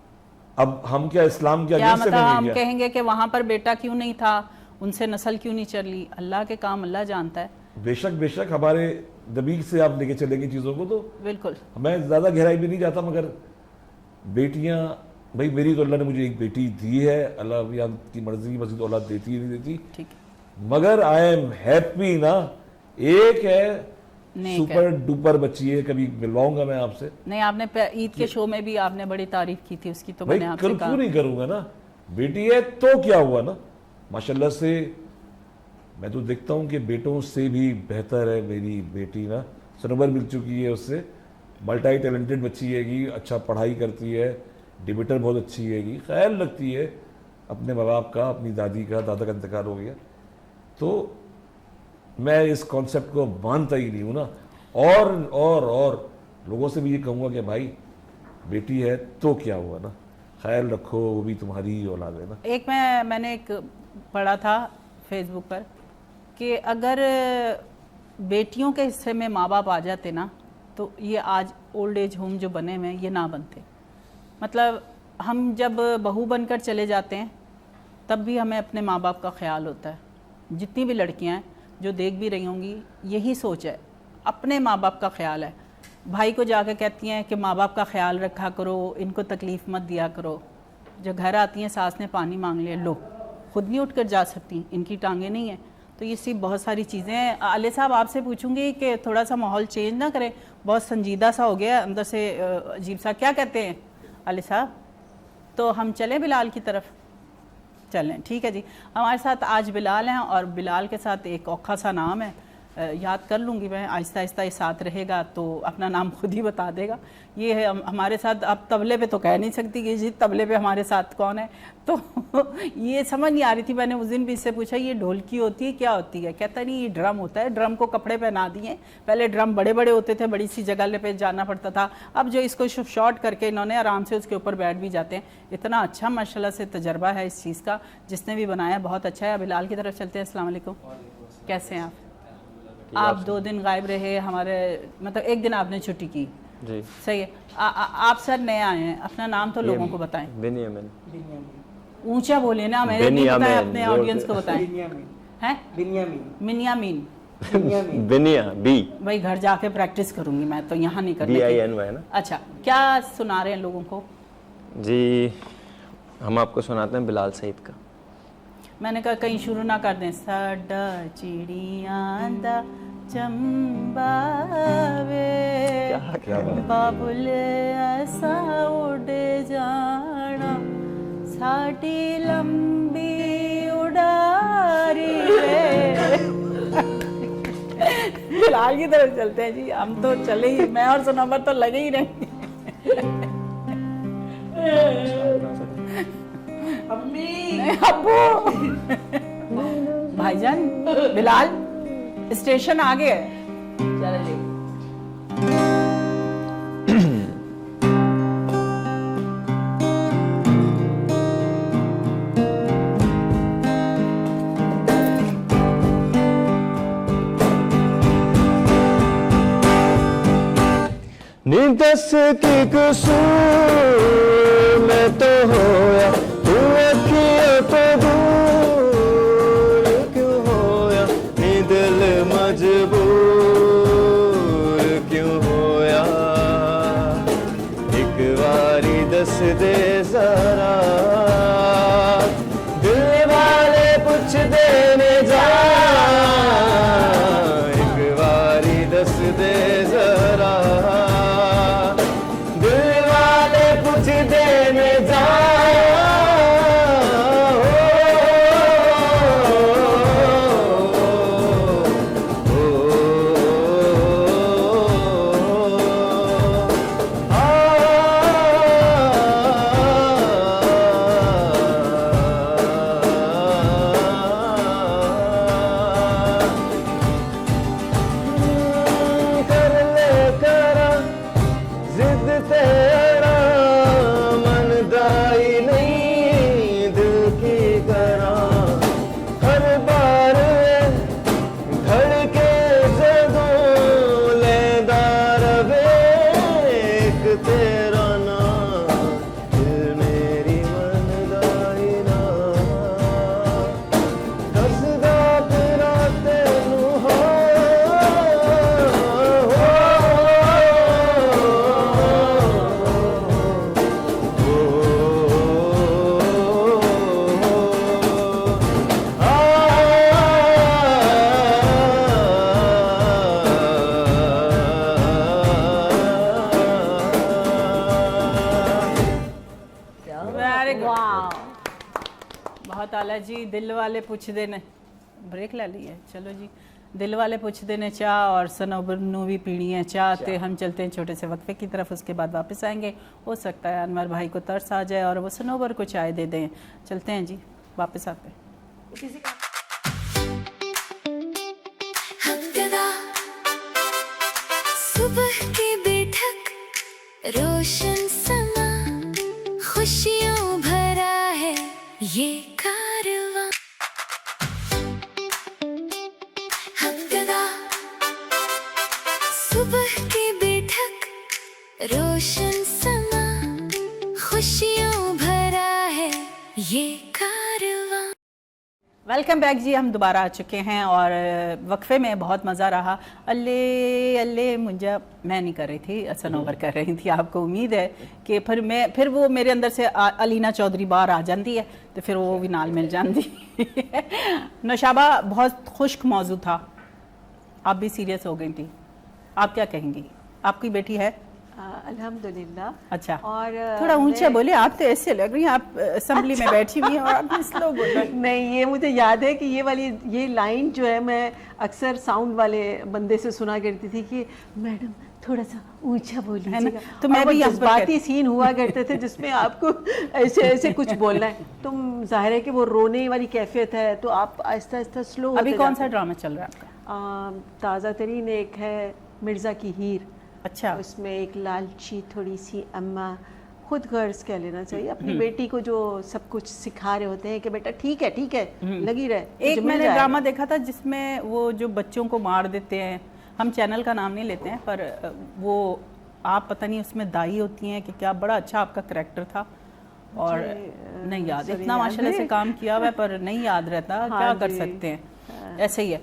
अब हम क्या इस्लाम के क्या अगेंस्ट मतलब हम कहेंगे कि वहां पर बेटा क्यों नहीं था, उनसे नस्ल क्यों नहीं चली? अल्लाह के काम अल्लाह जानता है। बेशक बेशक, हमारे नबी से आप लेके चलेंगे चीज़ों को तो बिल्कुल। मैं ज़्यादा गहराई भी नहीं जाता, मगर बेटियां, भाई मेरी तो अल्लाह ने मुझे एक बेटी दी है, अल्लाह या की मर्जी मजीद औलाद देती नहीं देती, ठीक है, मगर आई एम हैप्पी ना। एक है सुपर डुपर बच्ची है, कभी मिलवाऊंगा मैं आपसे। नहीं, आपने ईद के शो में भी आपने बड़ी तारीफ की थी उसकी, तो मैंने आपसे कहा क्यों नहीं करूंगा ना, बेटी है तो क्या हुआ ना, माशाल्लाह से मैं तो देखता हूँ कि बेटों से भी बेहतर है मेरी बेटी ना, सनोबर मिल चुकी है उससे, मल्टी टैलेंटेड बच्ची हैगी, अच्छा पढ़ाई करती है, डिबेटर बहुत अच्छी हैगी, ख्याल रखती है अपने माँ बाप का, अपनी दादी का, दादा का इंतकाल हो गया, तो मैं इस कॉन्सेप्ट को मानता ही नहीं हूँ ना। और लोगों से भी ये कहूँगा कि भाई बेटी है तो क्या हुआ ना, ख्याल रखो, वो भी तुम्हारी ही औलाद है ना। एक मैंने एक पढ़ा था फेसबुक पर कि अगर बेटियों के हिस्से में माँ बाप आ जाते ना, तो ये आज ओल्ड एज होम जो बने हुए हैं ये ना बनते। मतलब हम जब बहू बनकर चले जाते हैं तब भी हमें अपने माँ बाप का ख्याल होता है। जितनी भी लड़कियां हैं जो देख भी रही होंगी, यही सोच है, अपने माँ बाप का ख्याल है। भाई को जाकर कहती हैं कि माँ बाप का ख्याल रखा करो, इनको तकलीफ़ मत दिया करो। जब घर आती हैं सास ने पानी मांग लिया, लो खुद नहीं उठ कर जा सकती, इनकी टांगें नहीं हैं। तो ये सी बहुत सारी चीज़ें हैं। आले साहब आपसे पूछूंगी कि थोड़ा सा माहौल चेंज ना करें, बहुत संजीदा सा हो गया अंदर से, अजीब सा, क्या कहते हैं आले साहब? तो हम चलें बिलाल की तरफ? चलें, ठीक है जी। हमारे साथ आज बिलाल हैं और बिलाल के साथ एक औखा सा नाम है, याद कर लूँगी मैं, आहिस्ता आहिस्ता ये साथ रहेगा तो अपना नाम खुद ही बता देगा। ये है हमारे साथ, अब तबले पे तो कह नहीं सकती कि जी तबले पे हमारे साथ कौन है, तो ये समझ नहीं आ रही थी। मैंने उस दिन भी इससे पूछा ये ढोलकी होती है, क्या होती है? कहता नहीं ये ड्रम होता है, ड्रम को कपड़े पहना दिए। पहले ड्रम बड़े बड़े होते थे, बड़ी सी जगह पे जाना पड़ता था, अब जो इसको शॉर्ट करके इन्होंने आराम से उसके ऊपर बैठ भी जाते हैं। इतना अच्छा माशाल्लाह से तजर्बा है इस चीज़ का, जिसने भी बनाया बहुत अच्छा है। बिलाल की तरफ चलते हैं। अस्सलाम वालेकुम, कैसे हैं आप 2 दिन गायब रहे हमारे, मतलब एक दिन आपने छुट्टी की जी, सही है। आप सर नए आए हैं, अपना नाम तो लोगों को बताएं। बेनियामिन। ऊंचा बोलिए ना, मैंने नहीं बताया, अपने ऑडियंस को बताएं। हैं? मिनियामीन। बेनिया बी, भाई घर जाके प्रैक्टिस करूंगी मैं तो, यहाँ नहीं करने BINY ना। अच्छा, क्या सुना रहे हैं लोगों को? जी, हम आपको सुनाते हैं बिलाल सईद का। मैंने कहा कहीं शुरू ना कर दें। साडा चिड़ियां दा चंबावे, बाबुल ऐसा उड़ जाना, साडी लंबी उड़ारी वे। बिलाल की तरफ चलते हैं जी, हम तो चले ही, मैं और सुनंबर तो लगे ही रहेंगे। नहीं, अब्बू। भाईजान, बिलाल, स्टेशन आ गए। चलो जी। नी दस की कसूर मैं तो होया तू अखियों तो दूर क्यों होया नी दिल मजबूर क्यों होया एक बारी दस दे जरा दिल वाले पूछ देने जा एक बारी दस दे जरा देने जा कर ले करा जिद तेरा मनदाई नहीं दिल की करा हर बार धड़के जदों लेदार वे एक तेरा नाम दिल मेरी मनदाई ना दसदा तेरा तेनू वेरी गुड, बहुत आला जी। दिल वाले पुछदे ने, ब्रेक ले ली है, चलो जी। दिल वाले पुछदे ने चाह और सनोबर नू भी पीनी है चाह। ते हम चलते हैं छोटे से वक्फे की तरफ, उसके बाद वापस आएंगे। हो सकता है अनवर भाई को तरस आ जाए और वो सनोबर को चाय दे दें। चलते हैं जी, वापस आते हैं। हमददा सुबह की बैठक रोशन समा खुशियों भरा है ये कारवां हमददा सुबह की बैठक रोशन समा खुशियों भरा है ये कारवां। वेलकम बैक जी, हम दोबारा आ चुके हैं और वक्फे में बहुत मज़ा रहा। अल्ले अल्ले मुंजा मैं नहीं कर रही थी, सनोवर कर रही थी। आपको उम्मीद है कि फिर वो मेरे अंदर से अलीना चौधरी बाहर आ जाती है तो फिर वो भी नाल मिल जाती है। नौशाबा, बहुत खुश्क मौजू था, आप भी सीरियस हो गई थी, आप क्या कहेंगी? आपकी बेटी है? अल्हम्दुलिल्लाह। अच्छा, और थोड़ा ऊंचा बोले, आप तो ऐसे लग रही हैं आप असेंबली में बैठी हुई हैं और आप स्लो बोल रही हैं। नहीं, ये मुझे याद है कि ये लाइन जो है मैं अक्सर साउंड वाले बंदे से सुना करती थी कि मैडम थोड़ा सा ऊंचा बोलिए ना, तो मैं भी जज्बाती सीन हुआ करते थे जिसमें आपको ऐसे ऐसे कुछ बोलना है। तुम जाहिर है कि वो रोने वाली कैफियत है तो आप आहिस्ता आहिस्ता स्लो। अभी कौन सा ड्रामा चल रहा है आपका? ताज़ा तरीन एक है मिर्ज़ा की हीर। अच्छा, उसमें एक लालची थोड़ी सी अम्मा, खुद गर्ज कह लेना चाहिए, अपनी बेटी को जो सब कुछ सिखा रहे होते हैं कि बेटा ठीक है लगी रहे। एक मैंने ड्रामा देखा था जिसमें वो जो बच्चों को मार देते हैं, हम चैनल का नाम नहीं लेते हैं, पर वो आप पता नहीं उसमें दाई होती हैं कि क्या, बड़ा अच्छा आपका करैक्टर था और नहीं याद, इतना माशाल्लाह से काम किया हुआ है पर नहीं याद रहता। क्या कर सकते हैं, ऐसे ही है।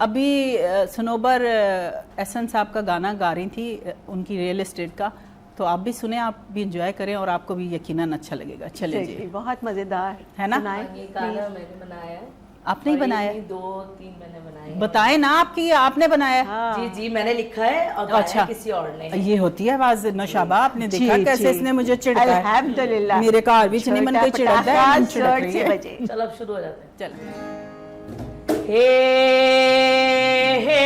अभी सनोबर एहसन साहब का गाना गा रही थी, उनकी रियल एस्टेट का, तो आप भी सुने, आप भी इंजॉय करें और आपको भी यकीनन अच्छा लगेगा। चले जी, बहुत मज़ेदार है ना? ये गाना मैंने बनाया है। आपने ही बनाया? 2-3 मैंने बनाए। बताए ना आपकी, आपने बनाया? जी जी, मैंने लिखा है और अच्छा किसी और ने। ये होती है आवाज। नौशाबा, आपने देखा कैसे इसने मुझे चिढ़ा है? अल्हम्दुलिल्लाह, मेरे कार बीच नहीं मन कोई चिढ़ाता है। चलो अब शुरू हो जाते हैं। चलो। हे हे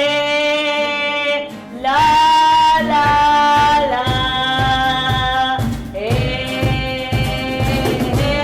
ला ला ला हे हे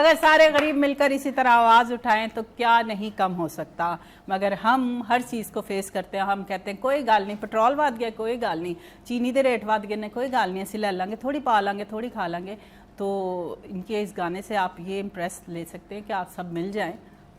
अगर सारे गरीब मिलकर इसी तरह आवाज़ उठाएं तो क्या नहीं कम हो सकता। मगर हम हर चीज़ को फेस करते हैं, हम कहते हैं कोई गाल नहीं, पेट्रोल वध गया कोई गाल नहीं, चीनी दे रेट वध गए ने कोई गाल नहीं, असी ले लेंगे, थोड़ी पा लेंगे, थोड़ी खा लेंगे। तो इनके इस गाने से आप ये इम्प्रेस ले सकते हैं कि आप सब मिल जाएं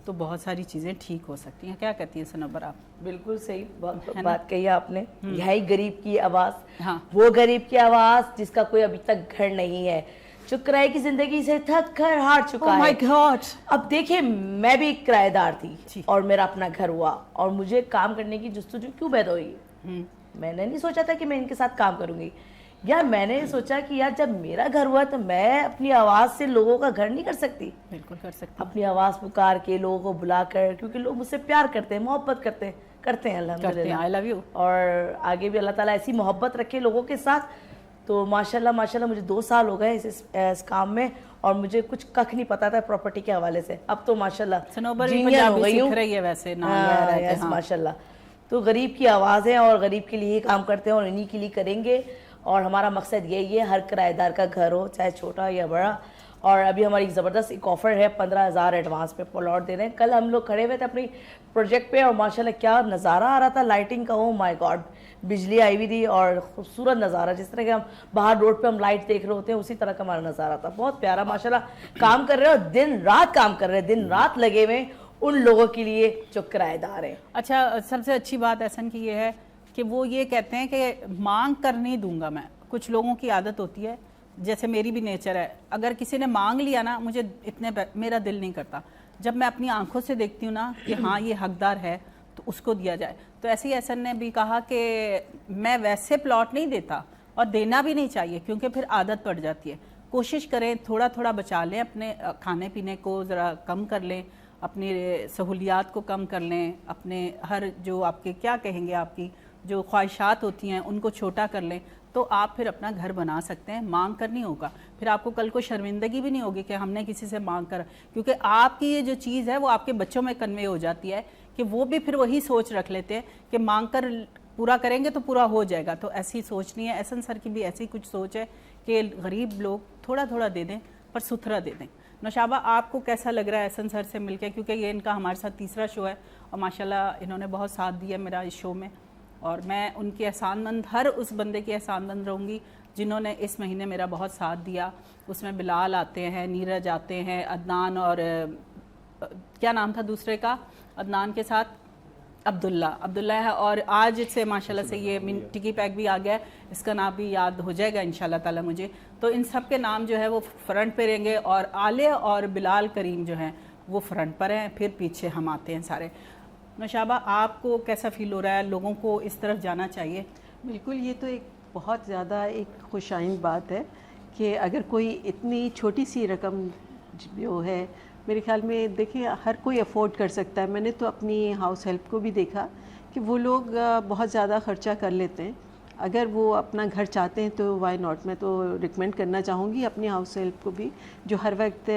तो बहुत सारी चीज़ें ठीक हो सकती हैं। क्या कहती हैं सनोबर आप? बिल्कुल सही बात कही आपने। यही गरीब की आवाज़, हाँ। वो गरीब की आवाज़ जिसका कोई अभी तक घर नहीं है, जो किराए की जिंदगी से थक कर हार चुका है। My God. अब देखिए, मैं भी किराएदार जी। थी और मेरा अपना घर हुआ और मुझे काम करने की जुस्तजू क्यों पैदा हुई? मैंने नहीं सोचा था कि मैं इनके साथ काम करूंगी। यार मैंने सोचा कि यार जब मेरा घर हुआ तो मैं अपनी आवाज़ से लोगों का घर नहीं कर सकती। बिल्कुल कर सकती, अपनी आवाज़ पुकार के लोगों को बुलाकर, क्योंकि लोग मुझसे प्यार करते हैं, मोहब्बत करते हैं अल्हम्दुलिल्लाह। I love you. और आगे भी अल्लाह ताला ऐसी मोहब्बत रखे लोगों के साथ। तो माशाल्लाह मुझे 2 साल हो गए इस काम में और मुझे कुछ कख नहीं पता था प्रॉपर्टी के हवाले से। अब तो माशाल्लाह सनोबर भी जीनियर हो पंजाबी गई हूँ। सीख रही है वैसे ना। यस माशाल्लाह। तो गरीब की आवाज़ है और गरीब के लिए ही काम करते हैं और इन्हीं के लिए करेंगे। और हमारा मकसद यही है, हर किराएदार का घर हो, चाहे छोटा या बड़ा। और अभी हमारी ज़बरदस्त एक ऑफ़र है, 15,000 एडवांस पे प्लॉट दे रहे हैं। कल हम लोग खड़े हुए थे अपनी प्रोजेक्ट पे और माशाल्लाह क्या नज़ारा आ रहा था लाइटिंग का, ओ माय गॉड। बिजली आई हुई थी और खूबसूरत नज़ारा, जिस तरह के हम बाहर रोड पे हम लाइट देख रहे होते हैं उसी तरह का हमारा नज़ारा था। बहुत प्यारा माशाल्लाह। काम कर रहे हैं और दिन रात काम कर रहे हैं, दिन रात लगे हुए उन लोगों के लिए जो किराएदार हैं। अच्छा, सबसे अच्छी बात एहसन की ये है कि वो ये कहते हैं कि मांग कर नहीं दूंगा मैं। कुछ लोगों की आदत होती है, जैसे मेरी भी नेचर है, अगर किसी ने मांग लिया ना, मुझे मेरा दिल नहीं करता। जब मैं अपनी आंखों से देखती हूँ ना कि हाँ ये हकदार है तो उसको दिया जाए। तो ऐसे ही एहसन ने भी कहा कि मैं वैसे प्लॉट नहीं देता और देना भी नहीं चाहिए, क्योंकि फिर आदत पड़ जाती है। कोशिश करें थोड़ा थोड़ा बचा लें, अपने खाने पीने को ज़रा कम कर लें, अपनी सहूलियात को कम कर लें, अपने हर जो आपके क्या कहेंगे आपकी जो ख्वाहिशात होती हैं उनको छोटा कर लें, तो आप फिर अपना घर बना सकते हैं। मांग कर नहीं होगा, फिर आपको कल को शर्मिंदगी भी नहीं होगी कि हमने किसी से मांग कर, क्योंकि आपकी ये जो चीज़ है वो आपके बच्चों में कन्वे हो जाती है कि वो भी फिर वही सोच रख लेते हैं कि मांग कर पूरा करेंगे तो पूरा हो जाएगा। तो ऐसी सोच नहीं है। एहसन सर की भी ऐसी कुछ सोच है कि गरीब लोग थोड़ा थोड़ा दे दें पर सुथरा दे दें। नौशाबा, आपको कैसा लग रहा है एहसन सर से मिलकर? क्योंकि ये इनका हमारे साथ तीसरा शो है और माशाल्लाह इन्होंने बहुत साथ दिया मेरा इस शो में, और मैं उनकी एहसानमंद, हर उस बंदे की एहसानमंद रहूँगी जिन्होंने इस महीने मेरा बहुत साथ दिया। उसमें बिलाल आते हैं, नीरज आते हैं, अदनान और क्या नाम था दूसरे का, अदनान के साथ अब्दुल्ला है, और आज से माशाल्लाह से ये टिकी पैक भी आ गया है, इसका नाम भी याद हो जाएगा इंशाल्लाह ताला मुझे। तो इन सब के नाम जो है वो फ्रंट पे रहेंगे और आले और बिलाल करीम जो हैं वो फ्रंट पर हैं, फिर पीछे हम आते हैं सारे। नौशाबा, आपको कैसा फील हो रहा है? लोगों को इस तरफ जाना चाहिए? बिल्कुल, ये तो एक बहुत ज़्यादा एक खुशाइन बात है कि अगर कोई इतनी छोटी सी रकम जो है, मेरे ख्याल में देखिए हर कोई अफोर्ड कर सकता है। मैंने तो अपनी हाउस हेल्प को भी देखा कि वो लोग बहुत ज़्यादा ख़र्चा कर लेते हैं। अगर वो अपना घर चाहते हैं तो वाई नॉट। मैं तो रिकमेंड करना चाहूँगी अपनी हाउस हेल्प को भी, जो हर वक्त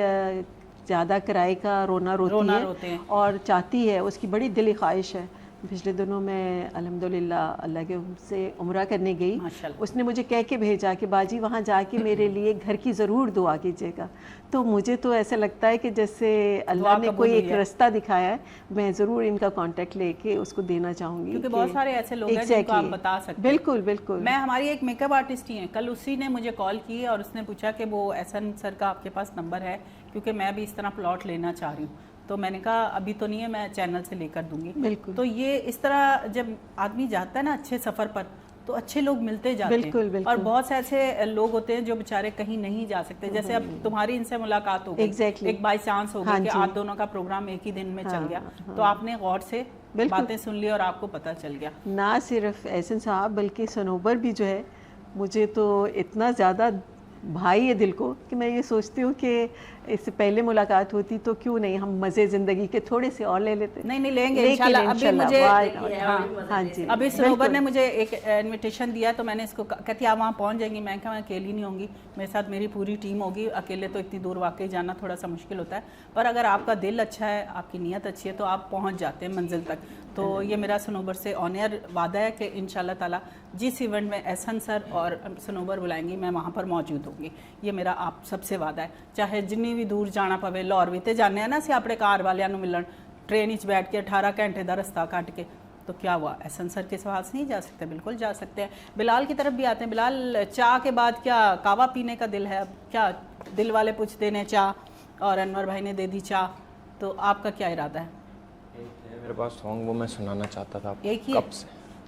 ज़्यादा किराए का रोना रोती है और चाहती है, उसकी बड़ी दिली ख्वाहिश है। पिछले दिनों मैं अल्हम्दुलिल्लाह अल्लाह के से उम्रा करने गई, उसने मुझे कह के भेजा कि बाजी वहाँ जाके मेरे लिए घर की ज़रूर दुआ कीजिएगा। तो मुझे तो ऐसा लगता है कि जैसे अल्लाह ने कोई एक रास्ता दिखाया है। मैं ज़रूर इनका कांटेक्ट लेके उसको देना चाहूँगी, क्योंकि बहुत सारे ऐसे लोग हैं जिनको आप बता सकते हैं। बिल्कुल बिल्कुल। मैं हमारी एक मेकअप आर्टिस्ट ही हैं, कल उसी ने मुझे कॉल की और उसने पूछा कि वो एहसन सर का आपके पास नंबर है, क्योंकि मैं भी इस तरह प्लॉट लेना चाह रही हूँ। तो मैंने कहा अभी तो नहीं है, मैं चैनल से लेकर दूंगी। बिल्कुल। तो ये इस तरह जब आदमी जाता है ना अच्छे सफ़र पर, तो अच्छे लोग मिलते जाते हैं। और बहुत से ऐसे लोग होते हैं जो बेचारे कहीं नहीं जा सकते, जैसे अब तुम्हारी इनसे मुलाकात हो गई, एक बाई चांस हो गई कि आप दोनों का प्रोग्राम एक ही दिन में चल गया, तो आपने गौर से बातें सुन ली और आपको पता चल गया। ना सिर्फ एहसन साहब बल्कि सनोबर भी जो है, मुझे तो इतना ज़्यादा भाई है दिल को कि मैं ये सोचती हूँ कि इससे पहले मुलाकात होती तो क्यों नहीं हम मज़े ज़िंदगी के थोड़े से और ले लेते। नहीं लेंगे इंशाल्लाह। अभी मुझे हाँ जी, अभी सनोबर ने मुझे एक इनविटेशन दिया, तो मैंने इसको कहती आप वहाँ पहुँच जाएंगी। मैं कहा मैं अकेली नहीं होंगी, मेरे साथ मेरी पूरी टीम होगी, अकेले तो इतनी दूर वाकई जाना थोड़ा सा मुश्किल होता है। पर अगर आपका दिल अच्छा है, आपकी नीयत अच्छी है, तो आप पहुँच जाते हैं मंजिल तक। तो ये मेरा सनोबर से ऑन एयर वादा है कि इंशाल्लाह ताला जिस इवेंट में एहसन सर और सनोबर बुलाएंगी मैं वहाँ पर मौजूद होंगी। ये मेरा आप सबसे वादा है, चाहे जिन्नी भी दूर जाना पवे। लाहौर भी तो जाने ना असीं अपने कार वालियां नूं मिलन, ट्रेन विच बैठ के 18 घंटे का रस्ता कट के, तो क्या हुआ एहसन सर के पास नहीं जा सकते? बिल्कुल जा सकते हैं। बिलाल की तरफ भी आते हैं। बिलाल, चाय के बाद क्या कावा पीने का दिल है? क्या दिल वाले पूछते हैं चाय और अनवर भाई ने दे दी चाय, तो आपका क्या इरादा है? मेरे पास सॉन्ग वो मैं सुनाना चाहता था एक ही कब से,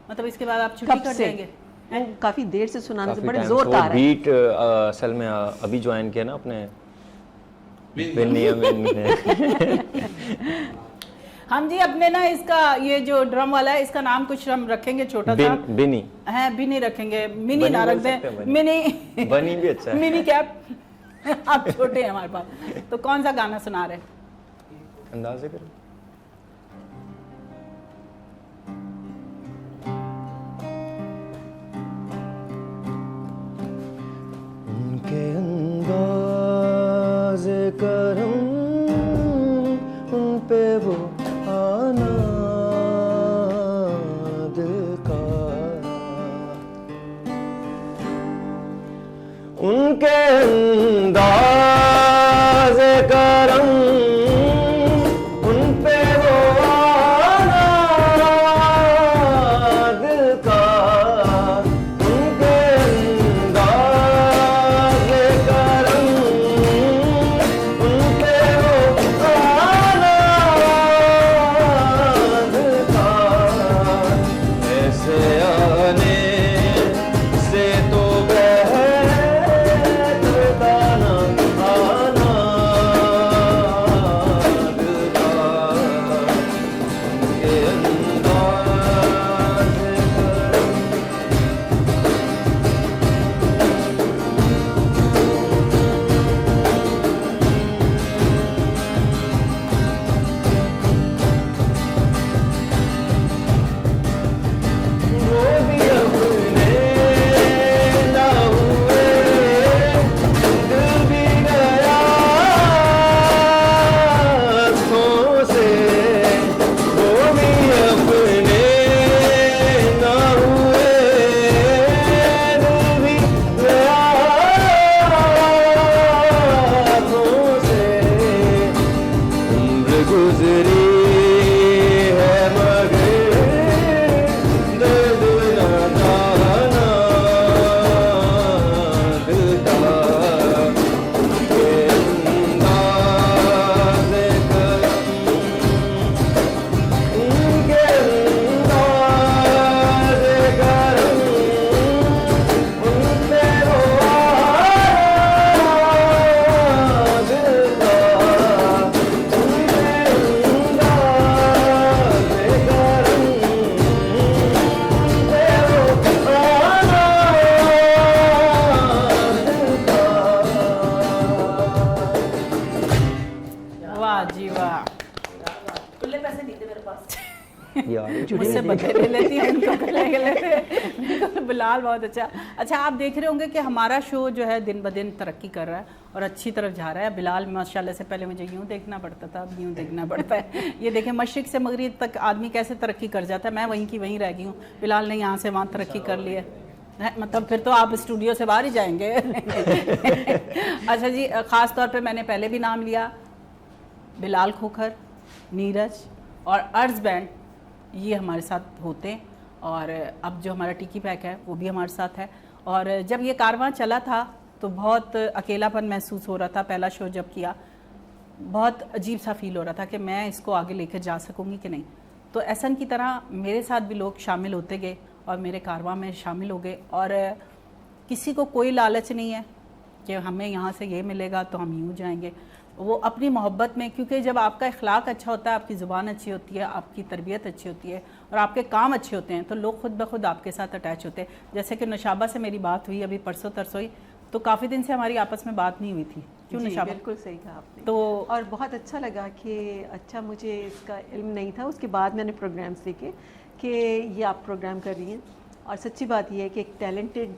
मतलब इसके बाद आप छुट्टी कर देंगे? वो काफी देर से सुनाने से काफी बड़े टाइम जोर से। का वो आ रहा है। बीट असल में अभी ज्वाइन किया ना अपने बेनियामिन ने। हम जी अपने ना इसका ये जो ड्रम वाला है इसका नाम कुछ हम रखेंगे छोटा सा बिनी है, बिनी रखेंगे, मिनी बनी ना बोल रख सकते हैं, दें, बनी। मिनी बनी भी अच्छा है। Mini cap. आप छोटे हैं हमारे पास। तो कौन सा गाना सुना रहे? अंदाजे करो। उनके अंदाज करम उन पे वो आना दिल का, उनके अंदाज करम उन पे वो आना दिल का, उनके अंदाज करम उन पे वो आना दिल का, ऐसे आने से तो बहता ना आना दिल का, उनके अंदाज करम। वो भी अपने ना हुए, दिल भी गया आँखों से, वो भी अपने ना हुए, दिल भी गया आँखों से, उम्र गुजरी है मगर दर्द न जाना दिल का, उनके अंदाज़ करम उनके अंदाज़ करम उन पे वो आना दिल का, उनके अंदाज़ करम उन पे वो आना दिल का। वाह जी वाह। खुले पैसे नहीं थे मेरे पास। मुझसे बदले ले लेती है, उनको ले लेते हैं। बिल्कुल, बिलाल बहुत अच्छा। अच्छा, आप देख रहे होंगे कि हमारा शो जो है दिन ब दिन तरक्की कर रहा है और अच्छी तरफ जा रहा है। बिलाल माशाल्लाह से पहले मुझे यूँ देखना पड़ता था, अब यूँ देखना पड़ता है। ये देखें मशरिक से मगरिब तक आदमी कैसे तरक्की कर जाता है। मैं वहीं की वहीं रह गई हूँ, बिलाल ने यहाँ से वहाँ तरक्की कर ली है। मतलब फिर तो आप स्टूडियो से बाहर ही जाएंगे। अच्छा जी, ख़ास तौर पे मैंने पहले भी नाम लिया, बिलाल खोखर, नीरज और अर्ज बैंड, ये हमारे साथ होते हैं। और अब जो हमारा टिकी पैक है वो भी हमारे साथ है। और जब ये कारवां चला था तो बहुत अकेलापन महसूस हो रहा था। पहला शो जब किया बहुत अजीब सा फील हो रहा था कि मैं इसको आगे लेकर जा सकूंगी कि नहीं। तो एहसन की तरह मेरे साथ भी लोग शामिल होते गए और मेरे कारवां में शामिल हो गए। और किसी को कोई लालच नहीं है कि हमें यहाँ से ये मिलेगा तो हम यूँ जाएंगे। वो अपनी मोहब्बत में, क्योंकि जब आपका इखलाक अच्छा होता है, आपकी ज़ुबान अच्छी होती है, आपकी तरबियत अच्छी होती है और आपके काम अच्छे होते हैं, तो लोग खुद ब खुद आपके साथ अटैच होते हैं। जैसे कि नशाबा से मेरी बात हुई अभी परसों तरसों ही, तो काफ़ी दिन से हमारी आपस में बात नहीं हुई थी। क्यों जी, नशाबा? बिल्कुल सही कहा आपने। तो और बहुत अच्छा लगा कि अच्छा, मुझे इसका इल्म नहीं था। उसके बाद मैंने प्रोग्राम्स देखे कि ये आप प्रोग्राम कर रही हैं। और सच्ची बात ये है कि एक टैलेंटेड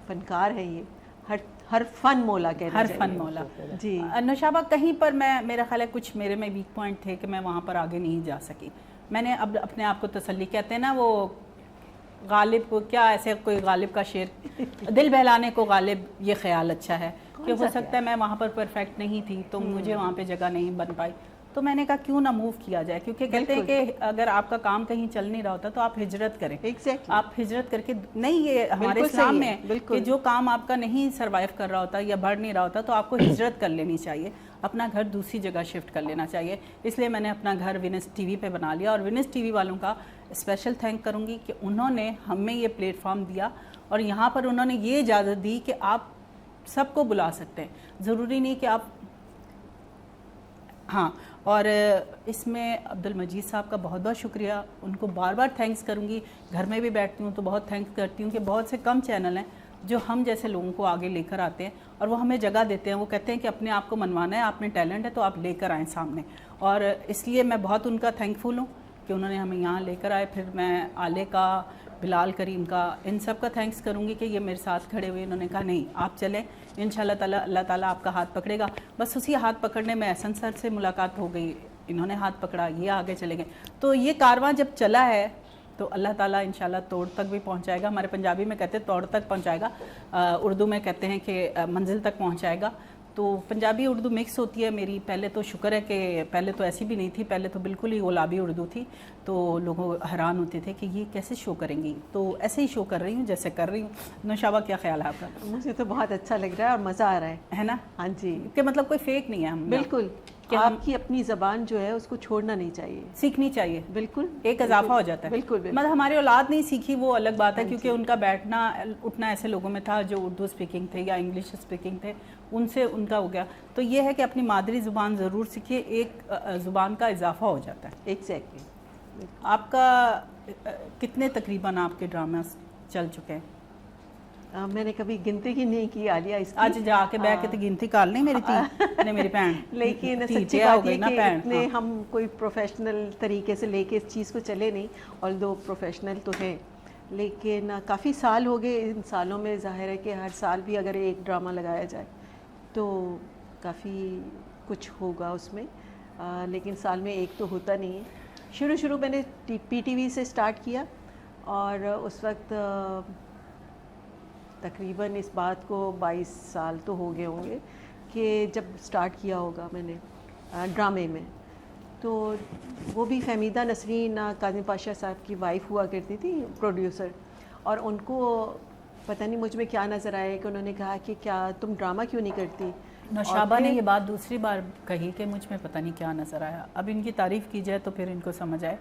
फनकार है ये, हर फन मौला कहना हर चाहिए। फन मौला जी। नशाबा, कहीं पर मैं, मेरा ख्याल है कुछ मेरे में वीक पॉइंट थे कि मैं वहाँ पर आगे नहीं जा सकी। मैंने अब अपने आप को तसल्ली, कहते हैं ना वो गालिब को, क्या ऐसे कोई गालिब का शेर, दिल बहलाने को गालिब ये ख्याल अच्छा है कि हो सकता है मैं वहाँ पर परफेक्ट नहीं थी तो मुझे वहाँ पे जगह नहीं बन पाई, तो मैंने कहा क्यों ना मूव किया जाए, क्योंकि कहते हैं कि अगर आपका काम कहीं चल नहीं रहा होता तो आप हिजरत करें। Exactly. आप हिजरत करके, नहीं ये हमारे इस्लाम में है कि जो काम आपका नहीं सरवाइव कर रहा होता या बढ़ नहीं रहा होता तो आपको हिजरत कर लेनी चाहिए, अपना घर दूसरी जगह शिफ्ट कर लेना चाहिए। इसलिए मैंने अपना घर विनस टीवी पे बना लिया और विनस टीवी वालों का स्पेशल थैंक करूँगी कि उन्होंने हमें ये प्लेटफॉर्म दिया और यहाँ पर उन्होंने ये इजाज़त दी कि आप सबको बुला सकते हैं, ज़रूरी नहीं कि आप, हाँ। और इसमें अब्दुल मजीद साहब का बहुत बहुत शुक्रिया, उनको बार बार थैंक्स करूँगी। घर में भी बैठती हूँ तो बहुत थैंक्स करती हूँ कि बहुत से कम चैनल हैं जो हम जैसे लोगों को आगे लेकर आते हैं और वो हमें जगह देते हैं। वो कहते हैं कि अपने आप को मनवाना है, आप में टैलेंट है तो आप लेकर आएँ सामने, और इसलिए मैं बहुत उनका थैंकफुल हूँ कि उन्होंने हमें यहाँ लेकर आए। फिर मैं आले का, बिलाल करीम का, इन सब का थैंक्स करूँगी कि ये मेरे साथ खड़े हुए, इन्होंने कहा नहीं आप चलें, इंशाल्लाह ताला अल्लाह ताला आपका हाथ पकड़ेगा। बस उसी हाथ पकड़ने में एहसन सर से मुलाकात हो गई, इन्होंने हाथ पकड़ा, ये आगे चले गए। तो ये कारवां जब चला है तो अल्लाह ताला इंशाल्लाह तोड़ तक भी पहुंचाएगा। हमारे पंजाबी में कहते हैं तोड़ तक पहुंचाएगा, उर्दू में कहते हैं कि मंजिल तक पहुंचाएगा। तो पंजाबी उर्दू मिक्स होती है मेरी। पहले तो शुक्र है कि पहले तो ऐसी भी नहीं थी, पहले तो बिल्कुल ही गुलाबी उर्दू थी, तो लोग हैरान होते थे कि ये कैसे शो करेंगी। तो ऐसे ही शो कर रही हूँ जैसे कर रही हूँ। नौशाबा क्या ख्याल है आपका? मुझे तो बहुत अच्छा लग रहा है और मज़ा आ रहा है ना? हाँ जी, कि मतलब कोई फेक नहीं है हम, बिल्कुल कि आपकी अपनी ज़बान जो है उसको छोड़ना नहीं चाहिए, सीखनी चाहिए। बिल्कुल एक इजाफा हो जाता है। बिल्कुल, मतलब हमारी औलाद नहीं सीखी वो अलग बात है, क्योंकि उनका बैठना उठना ऐसे लोगों में था जो उर्दू स्पीकिंग थे या इंग्लिश स्पीकिंग थे, उनसे उनका हो गया। तो ये है कि अपनी मादरी ज़ुबान ज़रूर सीखिए, एक ज़ुबान का इजाफा हो जाता है। एग्जैक्टली। आपका कितने तकरीबन आपके ड्रामा चल चुके हैं? मैंने कभी गिनती ही नहीं की आलिया इसकी। आज जाके बैठ के तो गिनती कर नहीं मेरी थी ने मेरी बहन, लेकिन थी, सच्ची हो बात गई ये ना कि बहन, इतने हाँ। हम कोई प्रोफेशनल तरीके से लेके इस चीज़ को चले नहीं, और दो प्रोफेशनल तो हैं, लेकिन काफ़ी साल हो गए। इन सालों में ज़ाहिर है कि हर साल भी अगर एक ड्रामा लगाया जाए तो काफ़ी कुछ होगा उसमें, लेकिन साल में एक तो होता नहीं है। शुरू मैंने PTV से स्टार्ट किया और उस वक्त तकरीबन इस बात को 22 साल तो हो गए होंगे कि जब स्टार्ट किया होगा मैंने ड्रामे में। तो वो भी फहमीदा नसरीन काज़िम पाशा साहब की वाइफ हुआ करती थी, प्रोड्यूसर, और उनको पता नहीं मुझ में क्या नज़र आया कि उन्होंने कहा कि क्या तुम ड्रामा क्यों नहीं करती। नौशाबा ने ये बात दूसरी बार कही कि मुझ में पता नहीं क्या नज़र आया। अब इनकी तारीफ़ की जाए तो फिर इनको समझ आए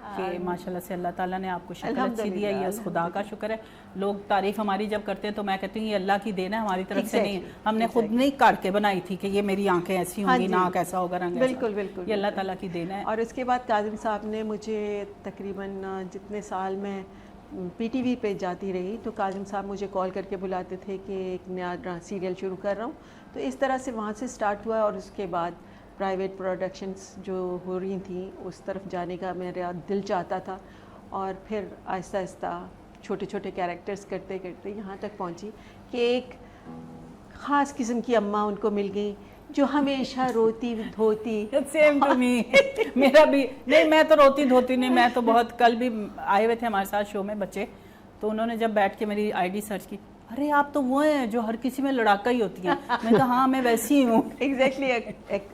कि माशाल्लाह से अल्लाह ताला ने आपको शक्ल अच्छी दी है, ये उस खुदा का शुक्र है। लोग तारीफ़ हमारी जब करते हैं तो मैं कहती हूँ ये अल्लाह की देन है, हमारी तरफ से नहीं। हमने खुद नहीं काट के बनाई थी कि ये मेरी आंखें ऐसी होंगी, नाक ऐसा होगा, रंग बिल्कुल बिल्कुल, ये अल्लाह ताला की देन है। और उसके बाद काज़िम साहब ने मुझे तकरीबन जितने साल मैं PTV पे जाती रही तो काज़िम साहब मुझे कॉल करके बुलाते थे कि एक नया सीरियल शुरू कर रहा हूँ। तो इस तरह से वहाँ से स्टार्ट हुआ और उसके बाद प्राइवेट प्रोडक्शंस जो हो रही थी उस तरफ जाने का मेरा दिल चाहता था, और फिर आहिस्ता आहिस्ता छोटे छोटे कैरेक्टर्स करते करते यहाँ तक पहुँची कि एक ख़ास किस्म की अम्मा उनको मिल गई जो हमेशा रोती धोती। सेम टू मी मेरा भी नहीं, मैं तो रोती धोती नहीं, मैं तो बहुत, कल भी आए हुए थे हमारे साथ शो में बच्चे, तो उन्होंने जब बैठ के मेरी ID सर्च की, अरे आप तो वो हैं जो हर किसी में लड़ाका ही होती हैं। मैं कहा हाँ मैं वैसी हूँ। एग्जैक्टली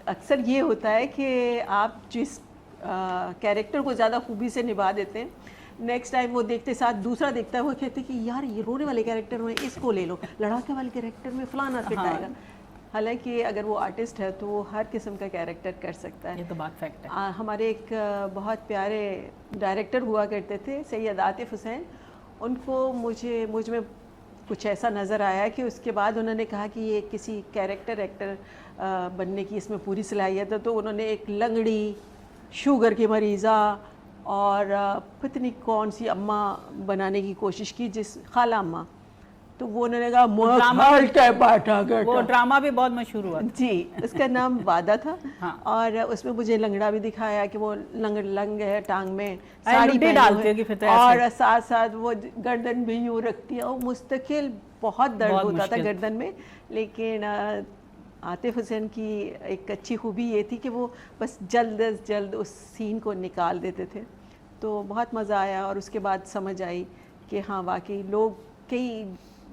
अक्सर ये होता है कि आप जिस कैरेक्टर को ज़्यादा खूबी से निभा देते हैं, नेक्स्ट टाइम वो देखते साथ दूसरा देखता है, वो कहते हैं कि यार ये रोने वाले कैरेक्टर में इसको ले लो, लड़ाके वाले कैरेक्टर में फलाना फिट आएगा। हालांकि अगर वो आर्टिस्ट है तो वो हर किस्म का कैरेक्टर कर सकता है। ये तो बात फैक्ट है। हमारे एक बहुत प्यारे डायरेक्टर हुआ करते थे सैयद आतिफ हुसैन, उनको मुझ में कुछ ऐसा नज़र आया कि उसके बाद उन्होंने कहा कि ये किसी कैरेक्टर एक्टर बनने की इसमें पूरी सलाहियत है। तो उन्होंने एक लंगड़ी, शुगर की मरीज़ा और पता नहीं कौन सी अम्मा बनाने की कोशिश की, जिस खाला अम्मा, तो वो उन्होंने कहा वो ड्रामा भी बहुत मशहूर हुआ जी, उसका नाम वादा था। हाँ। और उसमें मुझे लंगड़ा भी दिखाया कि वो लंग है, टांग में साड़ी पहनी डालती है, होगी फिर तो और साथ साथ वो गर्दन भी यूँ रखती है, और मुस्तकिल बहुत दर्द बहुत होता था मुश्किल। गर्दन में, लेकिन आतिफ हुसैन की एक अच्छी खूबी ये थी कि वो बस जल्द अज जल्द उस सीन को निकाल देते थे, तो बहुत मज़ा आया। और उसके बाद समझ आई कि हाँ वाकई लोग कई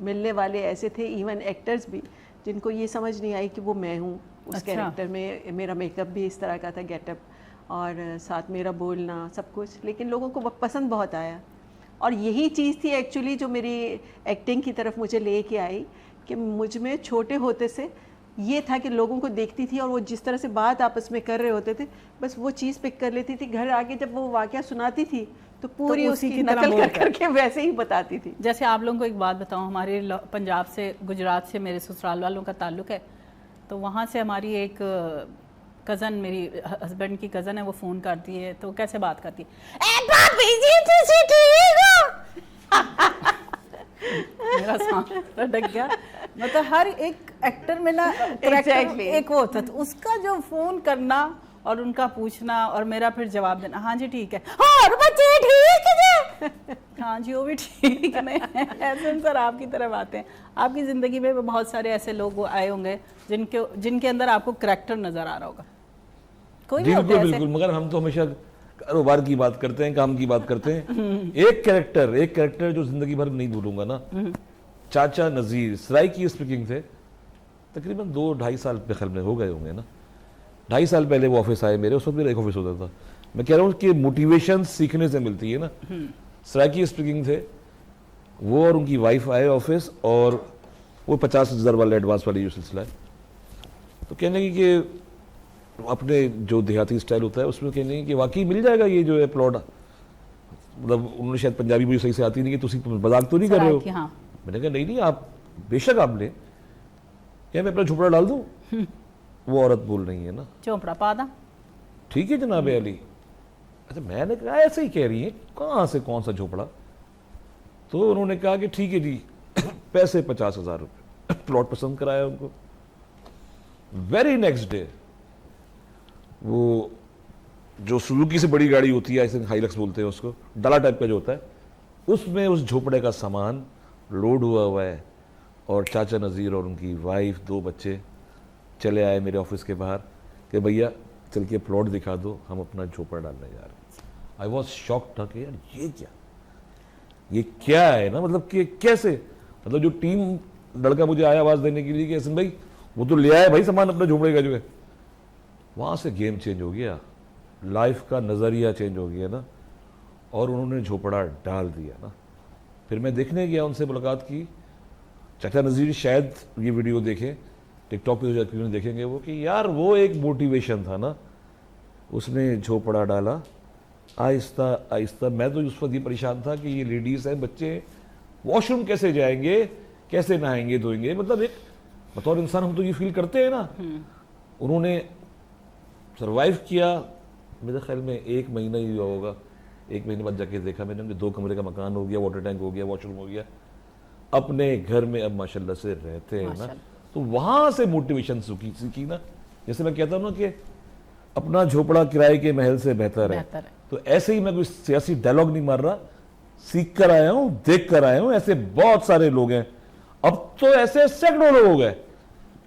मिलने वाले ऐसे थे, इवन एक्टर्स भी, जिनको ये समझ नहीं आई कि वो मैं हूँ उस कैरेक्टर में। मेरा मेकअप भी इस तरह का था, गेटअप, और साथ मेरा बोलना सब कुछ, लेकिन लोगों को पसंद बहुत आया। और यही चीज़ थी एक्चुअली जो मेरी एक्टिंग की तरफ मुझे ले कर आई, कि मुझ में छोटे होते से ये था कि लोगों को देखती थी और वो जिस तरह से बात आपस में कर रहे होते थे, बस वो चीज़ पिक कर लेती थी। घर आके जब वो वाक़या सुनाती थी तो पूरी तो उसकी नकल कर करके वैसे ही बताती थी। जैसे आप लोगों को एक बात बताऊं, हमारे पंजाब से, गुजरात से मेरे ससुराल वालों का ताल्लुक़ है, तो वहाँ से हमारी एक कज़न, मेरी हस्बैंड की कज़न है, वो फ़ोन करती है तो कैसे बात करती है, ए भाभी जी तुसी ठीक हो? मेरा सांस लटक गया। मतलब हर एक एक्टर में ना Exactly. एक वो होता था, उसका जो फ़ोन करना और उनका पूछना और मेरा फिर जवाब देना, हाँ जी ठीक है, और बच्चे ठीक है, हाँ जी वो भी ठीक नहीं है। ऐसे सर आपकी तरफ आते हैं। आपकी ज़िंदगी में बहुत सारे ऐसे लोग आए होंगे जिनके अंदर आपको करैक्टर नज़र आ रहा होगा, कोई नहीं होता ऐसे? बिल्कुल, मगर हम तो हमेशा कारोबार की बात करते हैं, काम की बात करते हैं। एक कैरेक्टर जो जिंदगी भर नहीं भूलूंगा ना, चाचा नज़ीर सराय की स्पीकिंग थे, तकरीबन 2-2.5 साल पे ख्याल में हो गए होंगे ना। 2.5 साल पहले वो ऑफिस आए मेरे, उस वक्त मेरा एक ऑफिस होता था। मैं कह रहा हूँ कि मोटिवेशन सीखने से मिलती है ना। सराय की स्पीकिंग थे वो, और उनकी वाइफ आए ऑफिस, और वो 50,000 वाला एडवांस वाली जो सिलसिला है, तो कहने की कि अपने जो देहाती स्टाइल होता है उसमें कहने कि वाकई मिल जाएगा ये जो है प्लॉट। मतलब उन्होंने शायद पंजाबी मुझे सही से आती नहीं, कि तुम मजाक तो नहीं कर रहे हो? हाँ। मैंने कहा नहीं आप बेशक आप ले, क्या मैं अपना झोपड़ा डाल दूं? वो औरत बोल रही है ना, चोपड़ा पा दा। ठीक है जनाब अली। अच्छा मैंने कहा ऐसे ही कह रही है, कहाँ से कौन सा झोपड़ा? तो उन्होंने कहा कि ठीक है जी पैसे 50,000 रुपये। प्लॉट पसंद कराया उनको। वेरी नेक्स्ट डे वो जो सुजुकी से बड़ी गाड़ी होती है, ऐसे हाइलक्स बोलते हैं उसको, डाला टाइप का जो होता है, उसमें उस झोपड़े का सामान लोड हुआ है, और चाचा नज़ीर और उनकी वाइफ 2 बच्चे चले आए मेरे ऑफिस के बाहर कि भैया चल के प्लॉट दिखा दो, हम अपना झोपड़ा डालने जा रहे हैं। आई वॉज शॉक्ड था कि यार ये क्या है ना, मतलब कि कैसे, मतलब जो टीम लड़का मुझे आया आवाज़ देने के लिए कि हसन भाई वो तो ले आए भाई सामान अपने झोपड़े का जो है, वहाँ से गेम चेंज हो गया, लाइफ का नज़रिया चेंज हो गया ना, और उन्होंने झोपड़ा डाल दिया ना। फिर मैं देखने गया, उनसे मुलाकात की। चाचा नज़ीर शायद ये वीडियो देखें, टिकटॉक पे जो देखेंगे वो, कि यार वो एक मोटिवेशन था ना, उसने झोपड़ा डाला आहिस्ता आहिस्ता। मैं तो उस वक्त ये परेशान था कि ये लेडीज़ हैं, बच्चे वॉशरूम कैसे जाएंगे, कैसे नहाएंगे धोएंगे, मतलब एक बतौर इंसान हम तो ये फील करते हैं ना। उन्होंने सरवाइव किया, मेरे ख्याल में 1 महीना ही हुआ होगा। 1 महीने बाद जाके देखा मैंने, उनके 2 कमरे का मकान हो गया, वाटर टैंक हो गया, वॉशरूम हो गया, अपने घर में अब माशाल्लाह से रहते हैं ना। तो वहाँ से मोटिवेशन सीखी ना। जैसे मैं कहता हूँ ना कि अपना झोपड़ा किराए के महल से बेहतर है, तो ऐसे ही मैं कोई सियासी डायलॉग नहीं मार रहा, सीख कर आया हूँ, देख कर आया हूँ। ऐसे बहुत सारे लोग हैं, अब तो ऐसे सैकड़ों लोग हैं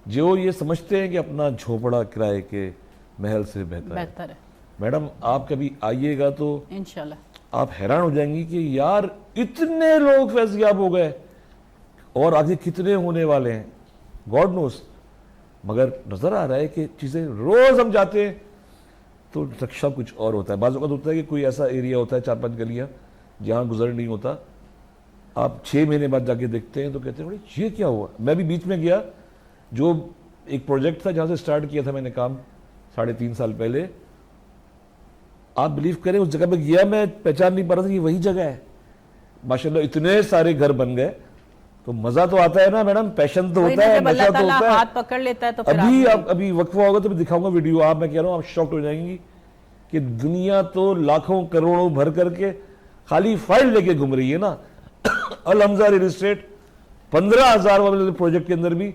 जो ये समझते हैं कि अपना झोपड़ा किराए के महल से बेहतर है। मैडम आप कभी आइएगा तो इंशाल्लाह आप हैरान हो जाएंगी कि यार इतने लोग फैज़याब हो गए, और आगे कितने होने वाले हैं गॉड नोस। मगर नजर आ रहा है कि चीजें, रोज हम जाते हैं तो नक्शा कुछ और होता है। बाज़ वक़्त होता है कि कोई ऐसा एरिया होता है 4-5 गलियां जहां गुजर नहीं होता, आप 6 महीने बाद जाके देखते हैं तो कहते हैं बड़ी ये क्या हुआ। मैं भी बीच में गया, जो एक प्रोजेक्ट था जहां से स्टार्ट किया था मैंने काम 3.5 साल पहले, आप बिलीव करें उस जगह पे गया, मैं पहचान नहीं पा रहा था कि वही जगह है। माशाल्लाह इतने सारे घर बन गए, तो मजा तो आता है ना मैडम, पैशन तो होता है, नशा तो होता है, हाथ पकड़ लेता है। तो अभी वक्फा होगा तो मैं दिखाऊंगा वीडियो, आप मैं कह रहा हूँ आप शॉक्ड हो जाएंगी कि दुनिया तो लाखों करोड़ों भर करके खाली फाइल लेके घूम रही है ना। अल हमजा रियल एस्टेट 15,000 वाले प्रोजेक्ट के अंदर भी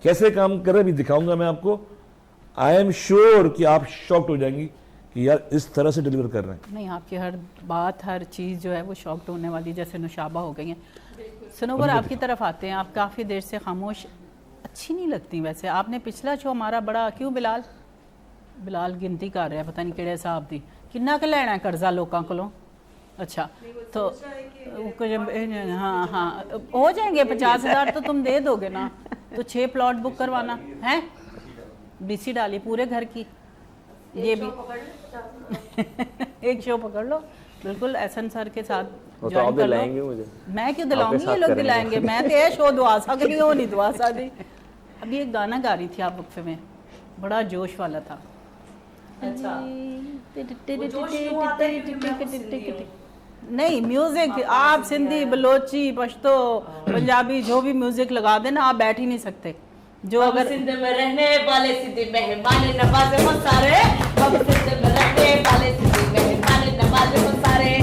कैसे काम कर रहे हैं, भी दिखाऊंगा मैं आपको। आई एम श्योर कि आप शॉक्ड हो जाएंगी कि यार इस तरह से डिलीवर कर रहे हैं। नहीं, आपकी हर बात, हर चीज़ जो है वो शॉक्ड होने वाली, जैसे नुशाबा हो गई है। सनोवर आपकी तरफ आते हैं, आप काफ़ी देर से खामोश अच्छी नहीं लगती वैसे। आपने पिछला शो हमारा बड़ा क्यों बिलाल गिनती कर रहा है, पता नहीं किहड़े हिसाब दी, किन्ना क लेना है कर्जा लोगों कोलों। अच्छा तो हाँ हाँ हो जाएंगे 50,000 तो तुम दे दोगे ना, तो 6 प्लॉट बुक करवाना है, BC डाली पूरे घर की, ये भी एक शो पकड़ लो बिल्कुल एहसन सर के साथ तो आप दिलाएंगे मुझे? मैं क्यों दिलाऊंगी, ये लोग दिलाएंगे, मैं तो ये शो दुआ सकती हूँ, नहीं दुआ सकती। अभी एक गाना गा रही थी आप वक्फे में, बड़ा जोश वाला था। नहीं म्यूजिक आप सिंधी बलोची पश्तो पंजाबी जो भी म्यूजिक लगा देना, आप बैठ ही नहीं सकते। जो अगर सिंध में रहने वाले सिंधी मेहमान नवाजे हो सारे, हम सिंध में रहने वाले सिंधी मेहमान नवाजे हो सारे,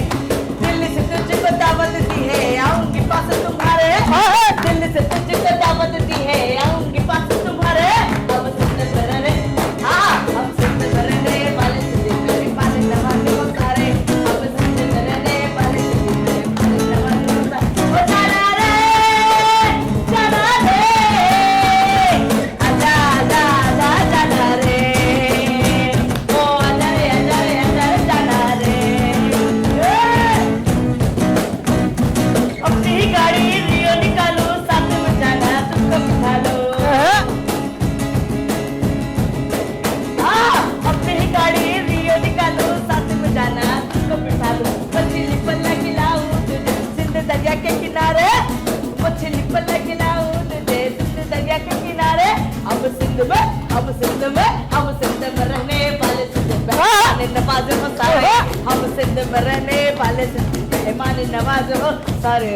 दिल्ली से तुझको दावत दी है आऊंगी पास तुम्हारे, दिल्ली से तुझको दावत दी है आऊंगी पास तुम्हारे, हम सिंध में रहने, हाँ हम सिंध में रहने वाले सिंधी मेहमान नवाजे हो सारे, हम सिंध में रहने वाले सिंधी मेहमान नवाजे हो सारे। ओ जाना रे आजा आजा आजा जाना रे, ओ आजा रे आजा रे आजा रे जाना रे, अपनी गाड़ी रियो निकालो साथ में जाना तुमको बिठा लो, अपनी गाड़ी रियो निकालो साथ में जाना तुमको बिठा लो, मछली पल्ला खिलाऊं तुझे सिंध दरिया के किनारे, मछली पल्ला खिलाऊं तुझे सिंध दरिया के किनारे, अब सिंध में रहने वाले सिंध मेहमान नवाज हो सारे, हम सिंध में रहने वाले सिंध मेहमान नवाज हो सारे,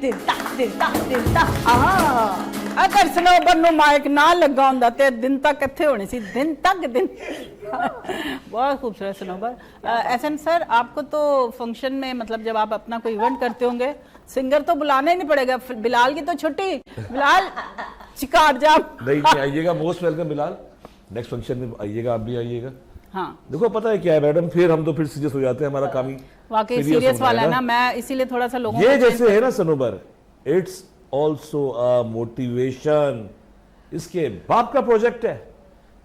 दिन तक आहा। अगर स्नोबर नु माइक ना लगा होंदा ते दिन तक किथे होनी सी, दिन बहुत खूबसूरत स्नोबर। एहसन सर आपको तो फंक्शन में मतलब जब आप अपना कोई इवेंट करते होंगे सिंगर तो बुलाना ही नहीं पड़ेगा, बिलाल की तो छुट्टी, बिलाल चिकार जा नहीं आइएगा, most welcome Bilal, next function में आइएगा, आप भी आइएगा। हाँ देखो पता है क्या है मैडम, फिर हम तो फिर सीरियस हो जाते हैं, हमारा काम ही वाकई सीरियस वाला है ना, मैं इसीलिए थोड़ा सा लोगों ये जैसे है ना Sanobar, it's also a motivation. इसके बाप का प्रोजेक्ट है,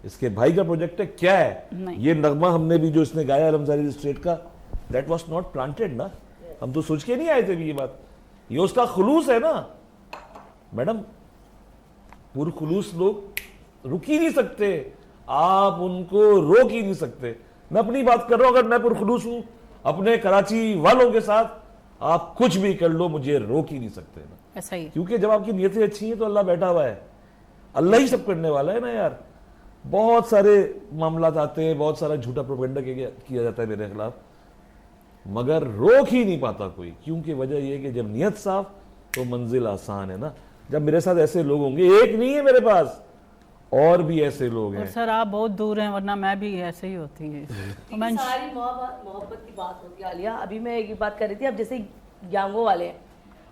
इसके भाई का प्रोजेक्ट है, क्या है ये नगमा हमने भी जो इसने गाया अलमजारी स्टेट का, दैट वाज नॉट प्लांटेड ना, हम तो सोच के नहीं आए थे ये बात, ये उसका खुलूस है ना मैडम, पुरखुलूस लोग रुक ही नहीं सकते, आप उनको रोक ही नहीं सकते। मैं अपनी बात कर रहा हूं, अगर मैं पुरखुलूस हूं अपने कराची वालों के साथ, आप कुछ भी कर लो मुझे रोक ही नहीं सकते ना, ऐसा ही, क्योंकि जब आपकी नीयतें अच्छी हैं तो अल्लाह बैठा हुआ है, अल्लाह ही सब करने वाला है ना यार। बहुत सारे मामलात आते हैं, बहुत सारा झूठा प्रोपेगेंडा किया जाता है मेरे खिलाफ, मगर रोक ही नहीं पाता कोई, क्योंकि वजह यह है कि जब नीयत साफ तो मंजिल आसान है ना। जब मेरे साथ ऐसे लोग होंगे, एक नहीं है मेरे पास, और भी ऐसे लोग हैं। और सर आप बहुत दूर हैं, वरना मैं भी ऐसे ही होती है। तो सारी मोहब्बत की बात होती है आलिया। अभी मैं एक बात कर रही थी, अब जैसे यांगो वाले हैं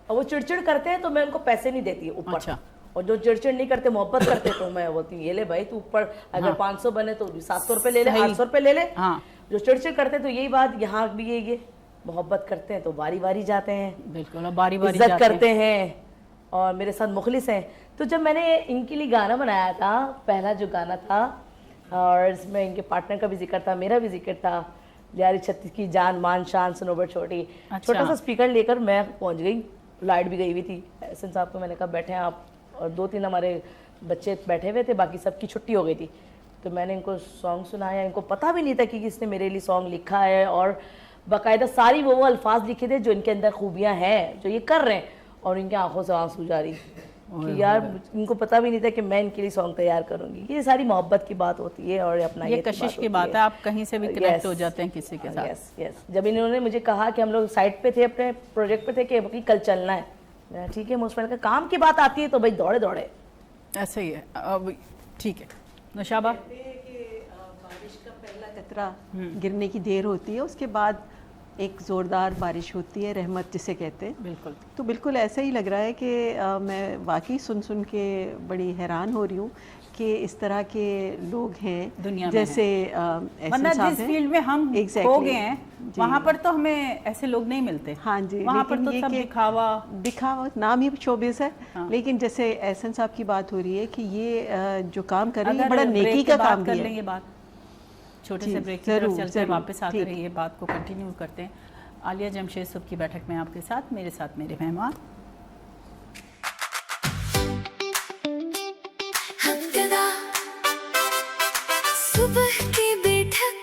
और वो चिड़चिड़ करते हैं तो मैं उनको पैसे नहीं देती ऊपर। अच्छा। और जो चिड़चिड़ नहीं करते, मोहब्बत करते, तो मैं बोलती हूँ ये ले भाई तू ऊपर, अगर 500 बने तो 700 रुपए ले ले, 800 रुपए ले ले। हाँ। जो चिड़चिड़ करते तो यही बात यहाँ भी ये मोहब्बत करते हैं तो बारी बारी जाते हैं, बिल्कुल बारी बारी इज्जत करते हैं और मेरे साथ मुखलिस हैं। तो जब मैंने इनके लिए गाना बनाया था, पहला जो गाना था, और इसमें इनके पार्टनर का भी जिक्र था, मेरा भी जिक्र था, लियारी छत्तीस की जान मान शान सनोबर छोटी। अच्छा। छोटा सा स्पीकर लेकर मैं पहुंच गई, लाइट भी गई हुई थी। एहसन साहब को मैंने कहा बैठे हैं आप, और 2-3 हमारे बच्चे बैठे हुए थे, बाकी सबकी छुट्टी हो गई थी। तो मैंने इनको सॉन्ग सुनाया, इनको पता भी नहीं था कि किसने मेरे लिए सॉन्ग लिखा है, और बाकायदा सारी वो अल्फाज लिखे थे जो इनके अंदर खूबियाँ हैं, जो ये कर रहे हैं, और इनकी आंखों से आंसू जा रही कि यार इनको पता भी नहीं था कि मैं इनके लिए सॉन्ग तैयार करूंगी। ये सारी मोहब्बत की बात होती है और अपना ये कशिश की बात है, आप कहीं से भी कनेक्ट हो जाते हैं किसी के साथ। यस। जब इन्होंने मुझे कहा कि हम लोग साइड पे थे, अपने प्रोजेक्ट पे थे कि कल चलना है, मैं ठीक है, मोस्ट का काम की बात आती है तो भाई दौड़े दौड़े ऐसे ही है। अब ठीक है नौशाबा, बारिश का पहला कतरा गिरने की देर होती है, उसके बाद एक ज़ोरदार बारिश होती है, रहमत जिसे कहते हैं। बिल्कुल। तो बिल्कुल ऐसा ही लग रहा है कि मैं वाकई सुन सुन के बड़ी हैरान हो रही हूँ कि इस तरह के लोग हैं दुनिया में जैसे वरना जिस फील्ड में हम हो गए हैं वहाँ पर तो हमें ऐसे लोग नहीं मिलते। हाँ जी, वहाँ पर तो सब दिखावा, नाम ही शोबिज़ है। हाँ। लेकिन जैसे एहसन साहब की बात हो रही है कि ये जो काम कर रहे हैं बड़ा नेकी का काम भी है। ये बात छोटे से ब्रेक की तरफ चलते हैं, वापस आते रहिए, बात को कंटिन्यू करते हैं। आलिया जमशेद सुबह की बैठक में आपके साथ, मेरे साथ मेरे मेहमान। सुबह की बैठक,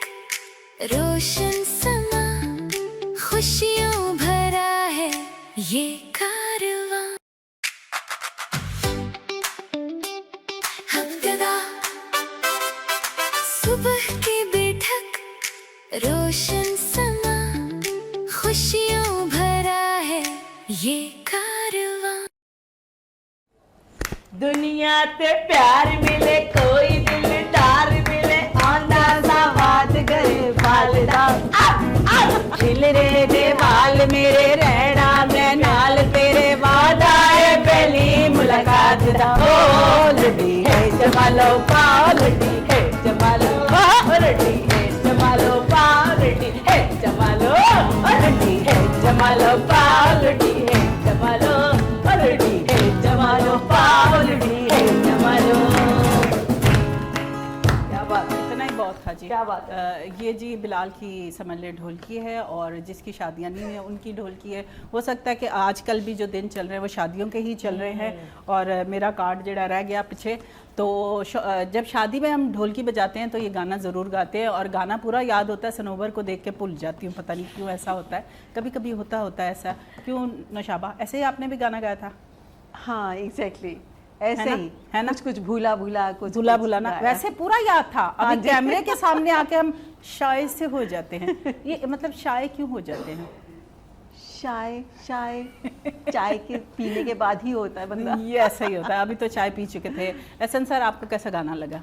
रोशन समा, खुशियों भरा है ये कारवां। हमददा सुबह की बैठक, रोशन समा, खुशियों भरा है ये कारवां। दुनिया से प्यार मिले, कोई दिलदार मिले, आंदा सा बात करे बालदा खिल रे दे बाल मेरे, रहना मैं नाल तेरे, वादा है पहली मुलाकात दा। ओ लड़ी है जमालो पाओ, लड़ी है जमालो पाओ, लड़ी है जमालो पाओ, लड़ी है जमालो, लड़ी है जमालो पाओ, लड़ी है जमालो, लड़ी है जमालो पाओ, लड़ी है जमालो। क्या बात है, इतना ही बहुत था जी। क्या बात ये जी बिलाल की समझ ले ढोलकी है, और जिसकी शादियां नहीं है उनकी ढोलकी है। हो सकता है कि आजकल भी जो दिन चल रहे हैं वो शादियों के ही चल रहे हैं, और मेरा कार्ड जड़ा रह गया पीछे। तो जब शादी में हम ढोलकी बजाते हैं तो ये गाना ज़रूर गाते हैं, और गाना पूरा याद होता है, सनोवर को देख के भूल जाती हूँ, पता नहीं क्यों ऐसा होता है, कभी कभी होता है ऐसा। क्यों नौशाबा, ऐसे ही आपने भी गाना गाया था? हाँ एग्जैक्टली ऐसे ही है ना, कुछ भूला भूला, कुछ भूला ना, वैसे पूरा याद था। अभी कैमरे के सामने आके हम शाय से हो जाते हैं। ये मतलब शाय क्यों हो जाते हैं? शाय चाय के पीने के बाद ही होता है बंदा। ये ऐसा ही होता है। अभी तो चाय पी चुके थे। एहसन सर, आपको कैसा गाना लगा?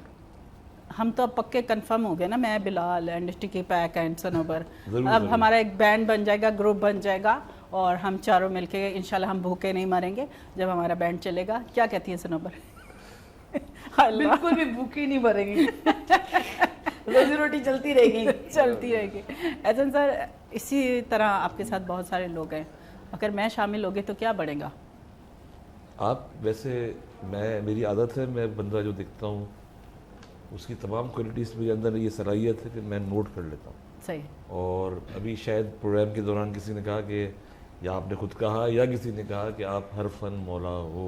हम तो अब पक्के कंफर्म हो गए ना, मैं, बिलाल एंड टिकी पैक एंड सनोबर। अब हमारा एक बैंड बन जाएगा, ग्रुप बन जाएगा, और हम चारों मिलके इंशाल्लाह हम भूखे नहीं मरेंगे जब हमारा बैंड चलेगा। क्या कहती है सनोबर? बिल्कुल भी भूखी नहीं मरेंगी, रोजी रोटी चलती रहेगी। एहसन सर, इसी तरह आपके साथ बहुत सारे लोग हैं, अगर मैं शामिल हो गए तो क्या बढ़ेगा? आप वैसे, मेरी आदत है, मैं बंदा जो दिखता हूँ उसकी तमाम क्वालिटीज़ मेरे अंदर ये सलाहियत है कि मैं नोट कर लेता हूँ। सही। और अभी शायद प्रोग्राम के दौरान किसी ने कहा कि, या आपने खुद कहा या किसी ने कहा कि आप हर फन मौला हो।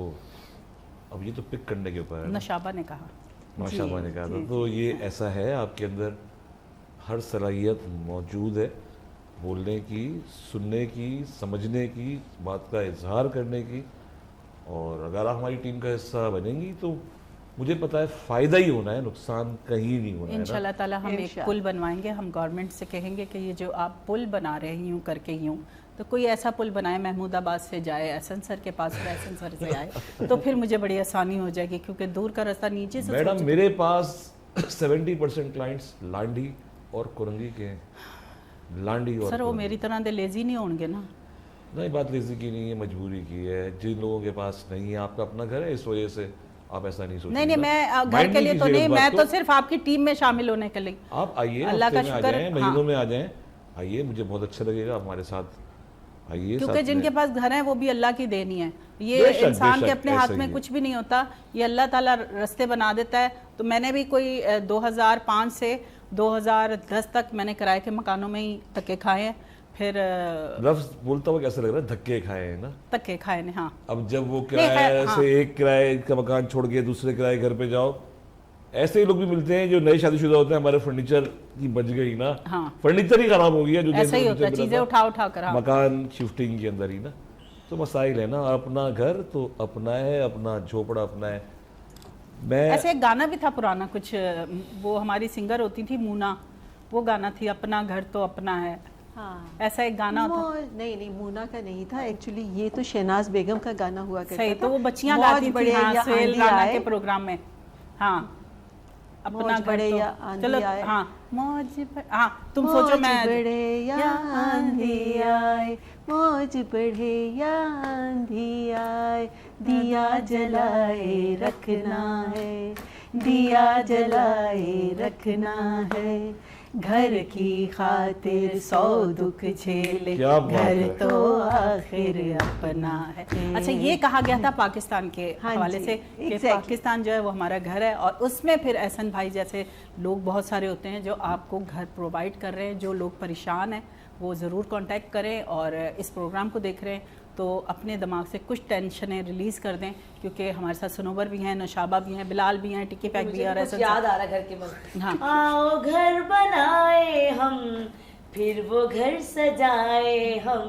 अब ये तो पिक करने के ऊपर है। नशाबा ने कहा। नशाबा ने कहा था। तो ये ऐसा है, आपके अंदर हर सलाहियत मौजूद है, बोलने की, सुनने की, समझने की, बात का इजहार करने की। और अगर आप हमारी टीम का हिस्सा बनेंगी तो मुझे पता है फ़ायदा ही होना है, नुकसान कहीं नहीं होना है। इंशाल्लाह ताला हम एक पुल बनवाएंगे। हम गवर्नमेंट से कहेंगे कि ये जो आप पुल बना रहे हैं यूँ करके यूँ, तो कोई ऐसा पुल बनाए महमूदाबाद से जाए एहसन सर के पास, एहसन सर से आए, तो फिर मुझे बड़ी आसानी हो जाएगी, क्योंकि दूर का रास्ता नीचे से। मैडम, मेरे पास 70% क्लाइंट्स लांडी और कुरंगी के हैं। लांडी और सर, वो मेरी तरह दे लेजी नहीं होंगे ना? नहीं, बात लेजी की नहीं है, मजबूरी की है। जिन लोगों के पास नहीं है, आपका अपना घर है, इस वजह से आप ऐसा नहीं सोचिए। नहीं, मैं घर के लिए तो नहीं, मैं तो सिर्फ आपकी टीम में शामिल होने के लिए। आप आइए, अल्लाह का शुक्र, महीनों में आ जाएं, आइए, मुझे बहुत अच्छा लगेगा हमारे साथ आइए। क्योंकि जिनके पास घर है वो भी अल्लाह की देनी है। ये इंसान के अपने हाथ में कुछ भी नहीं होता, ये अल्लाह ताला रास्ते बना देता है। तो मैंने भी कोई 2005 से 2010 तक मैंने किराए के मकानों में ही धक्के खाए हैं। फिर लफ्ज बोलता हुआ कैसा लग रहा है? धक्के खाए हैं ना? धक्के खाए ने, हाँ। अब जब वो किराए से एक किराए का मकान छोड़ के दूसरे किराए घर पे जाओ, ऐसे ही लोग भी मिलते हैं जो नए शादीशुदा होते हैं। हमारे फर्नीचर की बच गई ना, हाँ। फर्नीचर ही खराब हो गया, जो ऐसा ही होता है, चीजें उठा कर, हाँ। मकान शिफ्टिंग के अंदर ही ना, तो मसाइल है ना। अपना घर तो अपना है, अपना झोपड़ा अपना है। मैं ऐसे एक गाना भी था पुराना कुछ, वो हमारी सिंगर होती थी मूना, वो गाना थी, अपना घर तो अपना है। हाँ, ऐसा एक गाना होता। नहीं, मूना का नहीं था एक्चुअली, ये तो शहनाज बेगम का गाना हुआ करता सही, था। तो वो बच्चियां गाती थी, हाँ, सोहेल राना के प्रोग्राम में। हाँ, अपना मौज घर बढ़े तो या आंधी चलो आए। हाँ हाँ तुम सोचो मैं बढ़े या आंधी आए, मौज बढ़े या आंधी आए, दिया जलाए रखना है, दिया जलाए रखना है, घर की खातिर 100 दुख झेले, क्या बात घर है। तो आखिर अपना है। अच्छा, ये कहा गया था पाकिस्तान के हाँ हवाले जी, से कि exactly। पाकिस्तान जो है वो हमारा घर है, और उसमें फिर एहसन भाई जैसे लोग बहुत सारे होते हैं जो आपको घर प्रोवाइड कर रहे हैं। जो लोग परेशान हैं वो ज़रूर कांटेक्ट करें, और इस प्रोग्राम को देख रहे हैं तो अपने दिमाग से कुछ टेंशनें रिलीज़ कर दें, क्योंकि हमारे साथ सनोबर भी हैं, नौशाबा भी हैं, बिलाल भी हैं, टिक्की पैक भी है, और कुछ ऐसा याद आ रहा है घर के मन। हाँ। आओ घर बनाए हम, फिर वो घर सजाए हम,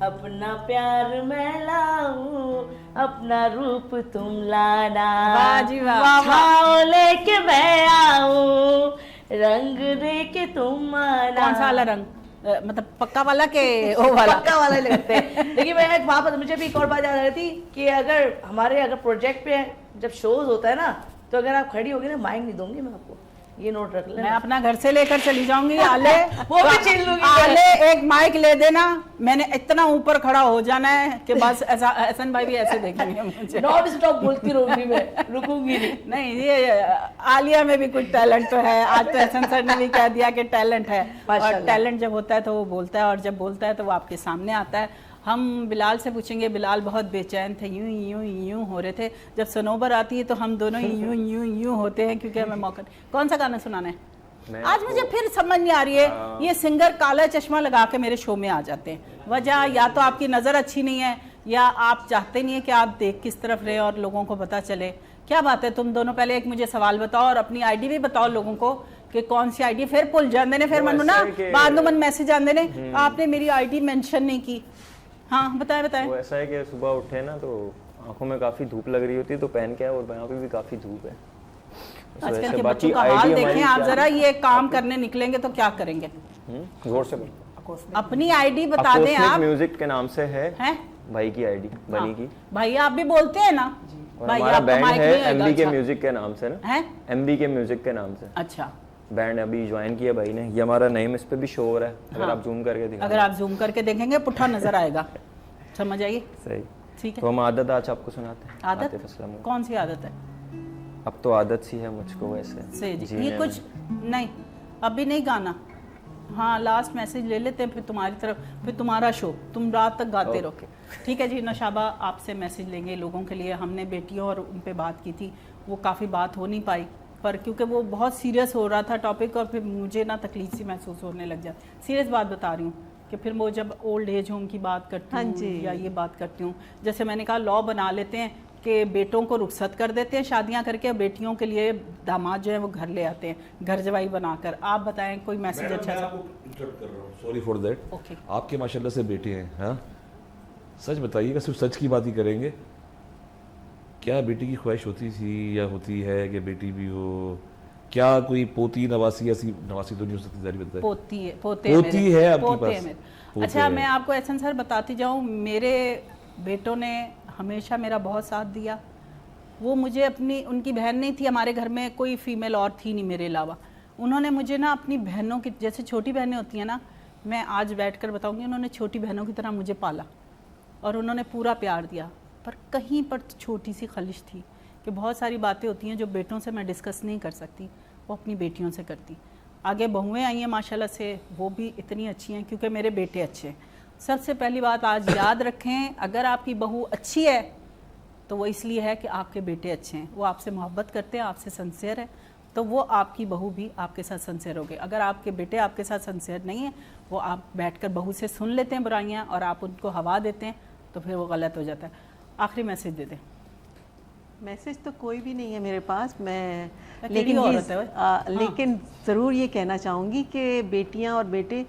अपना प्यार मैं लाऊं, अपना रूप तुम लाना, वाह जी वाह। छाओ लेके मैं आऊं, रंग दे के तुम आना। कौन सा वाला रंग? मतलब पक्का वाला के ओ वाला? पक्का वाला ही लगते हैं। लेकिन मैं वहाँ पर मुझे भी एक और बात याद आ रही थी कि अगर प्रोजेक्ट पे जब शोज होता है ना, तो अगर आप खड़ी होगी ना, माइक नहीं दूंगी मैं आपको, ये नोट रख लेना। मैं अपना घर से लेकर चली जाऊंगी आले वो भी छीन लूंगी। आले एक माइक ले देना, मैंने इतना ऊपर खड़ा हो जाना है कि बस ऐसा एहसन भाई भी ऐसे देखेंगे मुझे। नॉन स्टॉप बोलती रहूंगी मैं, रुकूंगी नहीं। नहीं, ये आलिया में भी कुछ टैलेंट तो है। आज तो एहसन सर ने भी कह दिया कि टैलेंट है, और माशाल्लाह। टैलेंट जब होता है तो वो बोलता है, और जब बोलता है तो वो आपके सामने आता है। हम बिलाल से पूछेंगे, बिलाल बहुत बेचैन थे, यूं यूं यूं हो रहे थे। जब सनोबर आती है तो हम दोनों यूं यूं यूं होते हैं, क्योंकि हमें मौका। कौन सा गाना सुनाना है आज? मुझे फिर समझ नहीं आ रही है, ये सिंगर काला चश्मा लगा के मेरे शो में आ जाते हैं। वजह या तो आपकी नज़र अच्छी नहीं है, या आप चाहते नहीं है कि आप देख किस तरफ रहे और लोगों को पता चले। क्या बात है? तुम दोनों पहले एक मुझे सवाल बताओ, और अपनी आईडी भी बताओ लोगों को कि कौन सी आईडी। फिर भुल जाते ने, फिर मनु ना बाद में मन मैसेज आते ने, आपने मेरी आईडी मेंशन नहीं की। हाँ बताएं बताएं। वो ऐसा है कि सुबह उठे ना तो आंखों में काफ़ी धूप लग रही होती है, तो पहन के है, और यहाँ पे भी काफ़ी धूप है। उस वजह आजकल से के बाकी बच्चों का ID हाल हमारी देखें आप क्या जरा, है? ये काम करने निकलेंगे तो क्या करेंगे? जोर से बोलो। अपनी आईडी बता दें आप। म्यूजिक के नाम से है हैं? भाई की आईडी बनी की, भाई आप भी बोलते हैं ना? और भाई हमारा आपका बैंड माइक है नहीं होगा, एमबी के अच्छा। म्यूजिक के नाम से ना, हैं? एमबी के म्यूजिक के नाम से अच्छा, बैंड अभी ज्वाइन किया भाई ने। ये हमारा नेम इस पे भी शो हो रहा है, अगर हाँ। आप जूम करके दिखा अगर आप जूम करके देखेंगे पुट्ठा नजर आएगा, समझ आइए। सही। ठीक है। तो हम आदत आज आपको सुनाते हैं। आदत आतिफ असलम को। कौन सी आदत है? अब तो आदत सी है मुझको वैसे से जी, जीने ये में। कुछ नहीं, अभी नहीं गाना। हाँ, लास्ट मैसेज ले लेते हैं, फिर तुम्हारी तरफ, फिर तुम्हारा शो, तुम रात तक गाते रहो। ठीक है जी। नौशाबा आपसे मैसेज लेंगे लोगों के लिए। हमने बेटियों और उन पे बात की थी, वो काफ़ी बात हो नहीं पाई, पर क्योंकि वो बहुत सीरियस हो रहा था टॉपिक, और फिर मुझे ना तकलीफ सी महसूस होने लग जाती। सीरियस बात बता रही हूँ कि फिर वो जब ओल्ड एज होम की बात करती हाँ हूँ जी। या ये बात करती हूँ, जैसे मैंने कहा लॉ बना लेते हैं कि बेटों को रुखसत कर देते हैं शादियां करके, बेटियों के लिए दामाद जो है वो घर ले आते हैं, घर जवाई बनाकर। आप बताएं कोई मैसेज अच्छा सा? Sorry for that. ओके। आपके माशाल्लाह से बेटे हैं, हाँ? सच बताइएगा, सिर्फ सच की बात ही करेंगे। क्या बेटी की ख्वाहिश होती थी या होती है कि बेटी भी हो? क्या कोई पोती नवासी, ऐसी नवासी तो नहीं हो सकती, जारी बताइए। पोती है, पोते हैं पोती मेरे, है आपके पोते पास? हैं मेरे। पोते अच्छा, हैं। मैं आपको एहसन सर बताती जाऊँ, मेरे बेटों ने हमेशा मेरा बहुत साथ दिया। वो मुझे अपनी, उनकी बहन नहीं थी हमारे घर में, कोई फीमेल और थी नहीं मेरे अलावा। उन्होंने मुझे ना अपनी बहनों की, जैसे छोटी बहनें होती हैं ना, मैं आज बैठकर बताऊंगी, उन्होंने छोटी बहनों की तरह मुझे पाला और उन्होंने पूरा प्यार दिया। पर कहीं पर छोटी सी खलिश थी कि बहुत सारी बातें होती हैं जो बेटों से मैं डिस्कस नहीं कर सकती, वो अपनी बेटियों से करती। आगे बहुएँ आई हैं माशाल्लाह से, वो भी इतनी अच्छी हैं क्योंकि मेरे बेटे अच्छे हैं। सबसे पहली बात आज याद रखें, अगर आपकी बहू अच्छी है तो वो इसलिए है कि आपके बेटे अच्छे हैं, वो आपसे मोहब्बत करते हैं, आपसे सिंसियर है, तो वो आपकी बहू भी आपके साथ सिंसियर होगी। अगर आपके बेटे आपके साथ सिंसियर नहीं है, वो आप बैठकर बहू से सुन लेते हैं बुराइयां और आप उनको हवा देते हैं, तो फिर वो गलत हो जाता है। आखिरी मैसेज दे दें। मैसेज तो कोई भी नहीं है मेरे पास, मैं अकेली औरत है लेकिन ज़रूर ये कहना चाहूँगी कि बेटियाँ और बेटे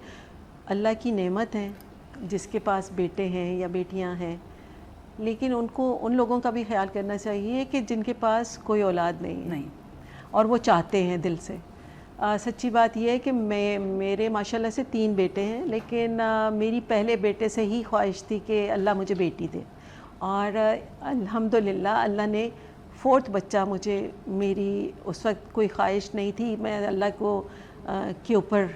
अल्लाह की नेमत हैं, जिसके पास बेटे हैं या बेटियाँ हैं, लेकिन उनको, उन लोगों का भी ख्याल करना चाहिए कि जिनके पास कोई औलाद नहीं है नहीं, और वो चाहते हैं दिल से। सच्ची बात यह है कि मेरे माशाल्लाह से 3 बेटे हैं, लेकिन मेरी पहले बेटे से ही ख्वाहिश थी कि अल्लाह मुझे बेटी दे, और अल्हम्दुलिल्लाह अल्लाह ने 4th बच्चा मुझे, मेरी उस वक्त कोई ख्वाहिश नहीं थी, मैं अल्लाह को के ऊपर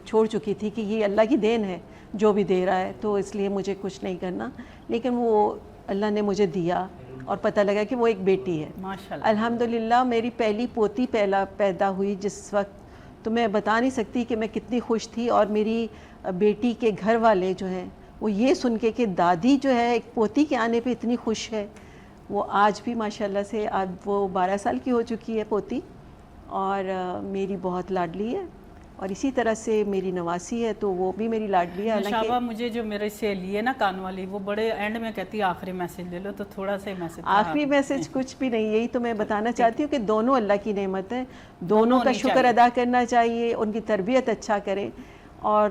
छोड़ चुकी थी कि ये अल्लाह की देन है जो भी दे रहा है, तो इसलिए मुझे कुछ नहीं करना। लेकिन वो अल्लाह ने मुझे दिया और पता लगा कि वो एक बेटी है। माशाल्लाह। अल्हम्दुलिल्लाह मेरी पहली पोती पैदा हुई जिस वक्त, तो मैं बता नहीं सकती कि मैं कितनी खुश थी। और मेरी बेटी के घर वाले जो हैं वो ये सुन के कि दादी जो है एक पोती के आने पे इतनी खुश है, वो आज भी माशाल्लाह से, अब वो 12 साल की हो चुकी है पोती, और मेरी बहुत लाडली है। और इसी तरह से मेरी नवासी है तो वो भी मेरी लाडली है। शाबा, मुझे जो मेरे से लिए ना कान वाली, वो बड़े एंड में कहती है आखिरी मैसेज ले लो, तो थोड़ा सा मैसेज। आखिरी मैसेज कुछ भी नहीं, यही तो मैं बताना चाहती हूँ कि दोनों अल्लाह की नेमत है, दोनों का शुक्र अदा करना चाहिए, उनकी तरबियत अच्छा करें और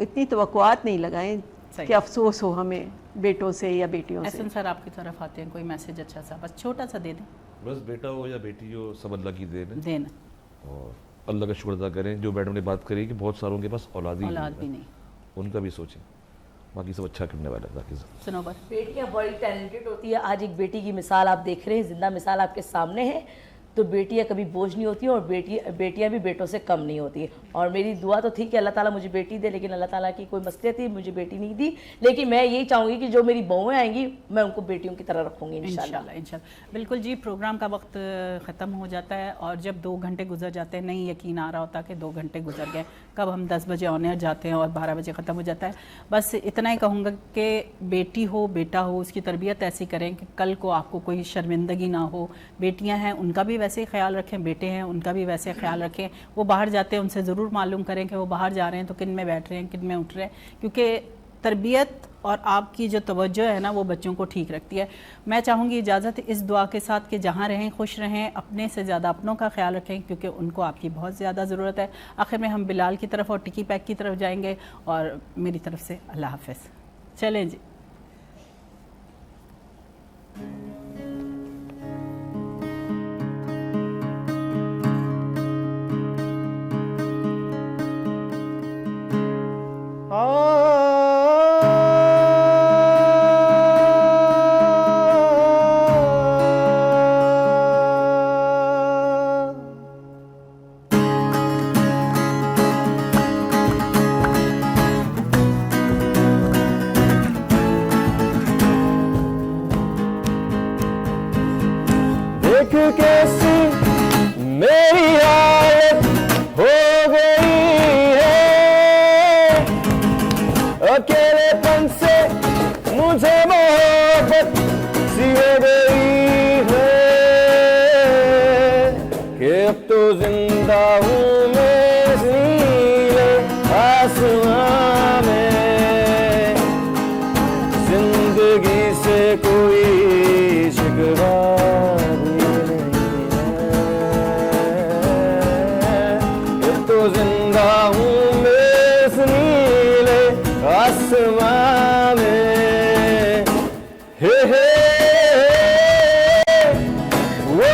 इतनी तवक्कुआत नहीं लगाएं कि अफसोस हो हमें बेटों से या बेटियों से। एहसन सर आपकी तरफ आते हैं, कोई मैसेज अच्छा सा, बस छोटा सा दे दें। बस बेटा हो या बेटी हो, सब अल्लाह की देन है, देना और अल्लाह का शुक्र अदा करें। जो मैडम ने बात करी कि बहुत सारों के पास औलाद भी नहीं, उनका भी सोचें, बाकी सब अच्छा करने वाला है। बाकी सब सुनो बस, बेटियां बड़ी टैलेंटेड होती है। आज एक बेटी की मिसाल आप देख रहे हैं, जिंदा मिसाल आपके सामने है। तो बेटियां कभी बोझ नहीं होती और बेटियां भी बेटों से कम नहीं होती। और मेरी दुआ तो थी कि अल्लाह ताला मुझे बेटी दे, लेकिन अल्लाह ताला की कोई मसलियत थी, मुझे बेटी नहीं दी। लेकिन मैं यही चाहूँगी कि जो मेरी बहुएं आएंगी मैं उनको बेटियों की तरह रखूँगी इंशाल्लाह। इंशाल्लाह। बिल्कुल जी, प्रोग्राम का वक्त ख़त्म हो जाता है और जब 2 घंटे गुजर जाते हैं, नहीं यकीन आ रहा होता कि 2 घंटे गुजर गए, कब हम 10 बजे ऑन एयर जाते हैं और 12 बजे ख़त्म हो जाता है। बस इतना ही कहूँगा कि बेटी हो बेटा हो, उसकी तरबियत ऐसी करें कि कल को आपको कोई शर्मिंदगी ना हो। बेटियाँ हैं उनका भी वैसे ही ख्याल रखें, बेटे हैं उनका भी वैसे ख्याल रखें। वो बाहर जाते हैं उनसे ज़रूर मालूम करें कि वो बाहर जा रहे हैं तो किन में बैठ रहे हैं, किन में उठ रहे हैं, क्योंकि तरबियत और आपकी जो तवज्जो है ना वो बच्चों को ठीक रखती है। मैं चाहूँगी इजाज़त इस दुआ के साथ कि जहाँ रहें खुश रहें, अपने से ज़्यादा अपनों का ख्याल रखें क्योंकि उनको आपकी बहुत ज़्यादा ज़रूरत है। आखिर में हम बिलाल की तरफ और टिकी पैक की तरफ जाएंगे और मेरी तरफ से अल्लाह हाफ़िज़। चलें जी। देख कैसी मेरी हालत हो गई है, अकेलेपन से मुझे मोहब्बत सी हो गई है कि अब तो जिंदा हूँ मैं इस नीले आसमां में, जिंदगी से कोई शिकवा जिंदा हूँ मैं इस नीले आसमां में। हे वो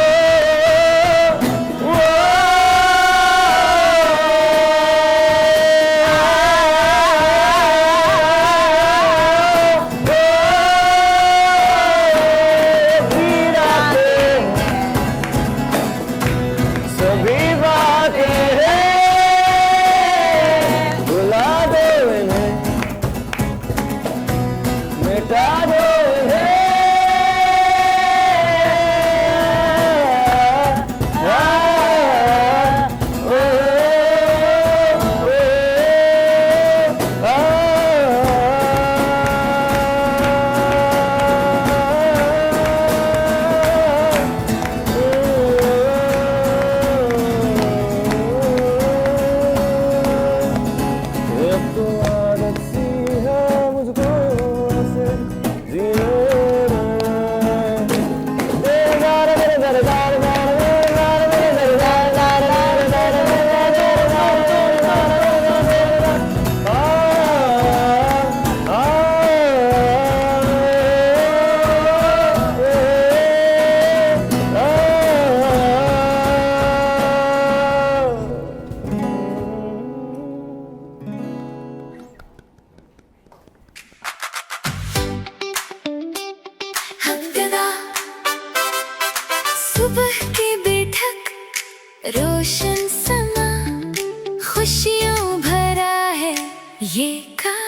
सभी बातें हैं, मिटा दो इन्हें, सुबह की बैठक रोशन समा, खुशियों भरा है ये कार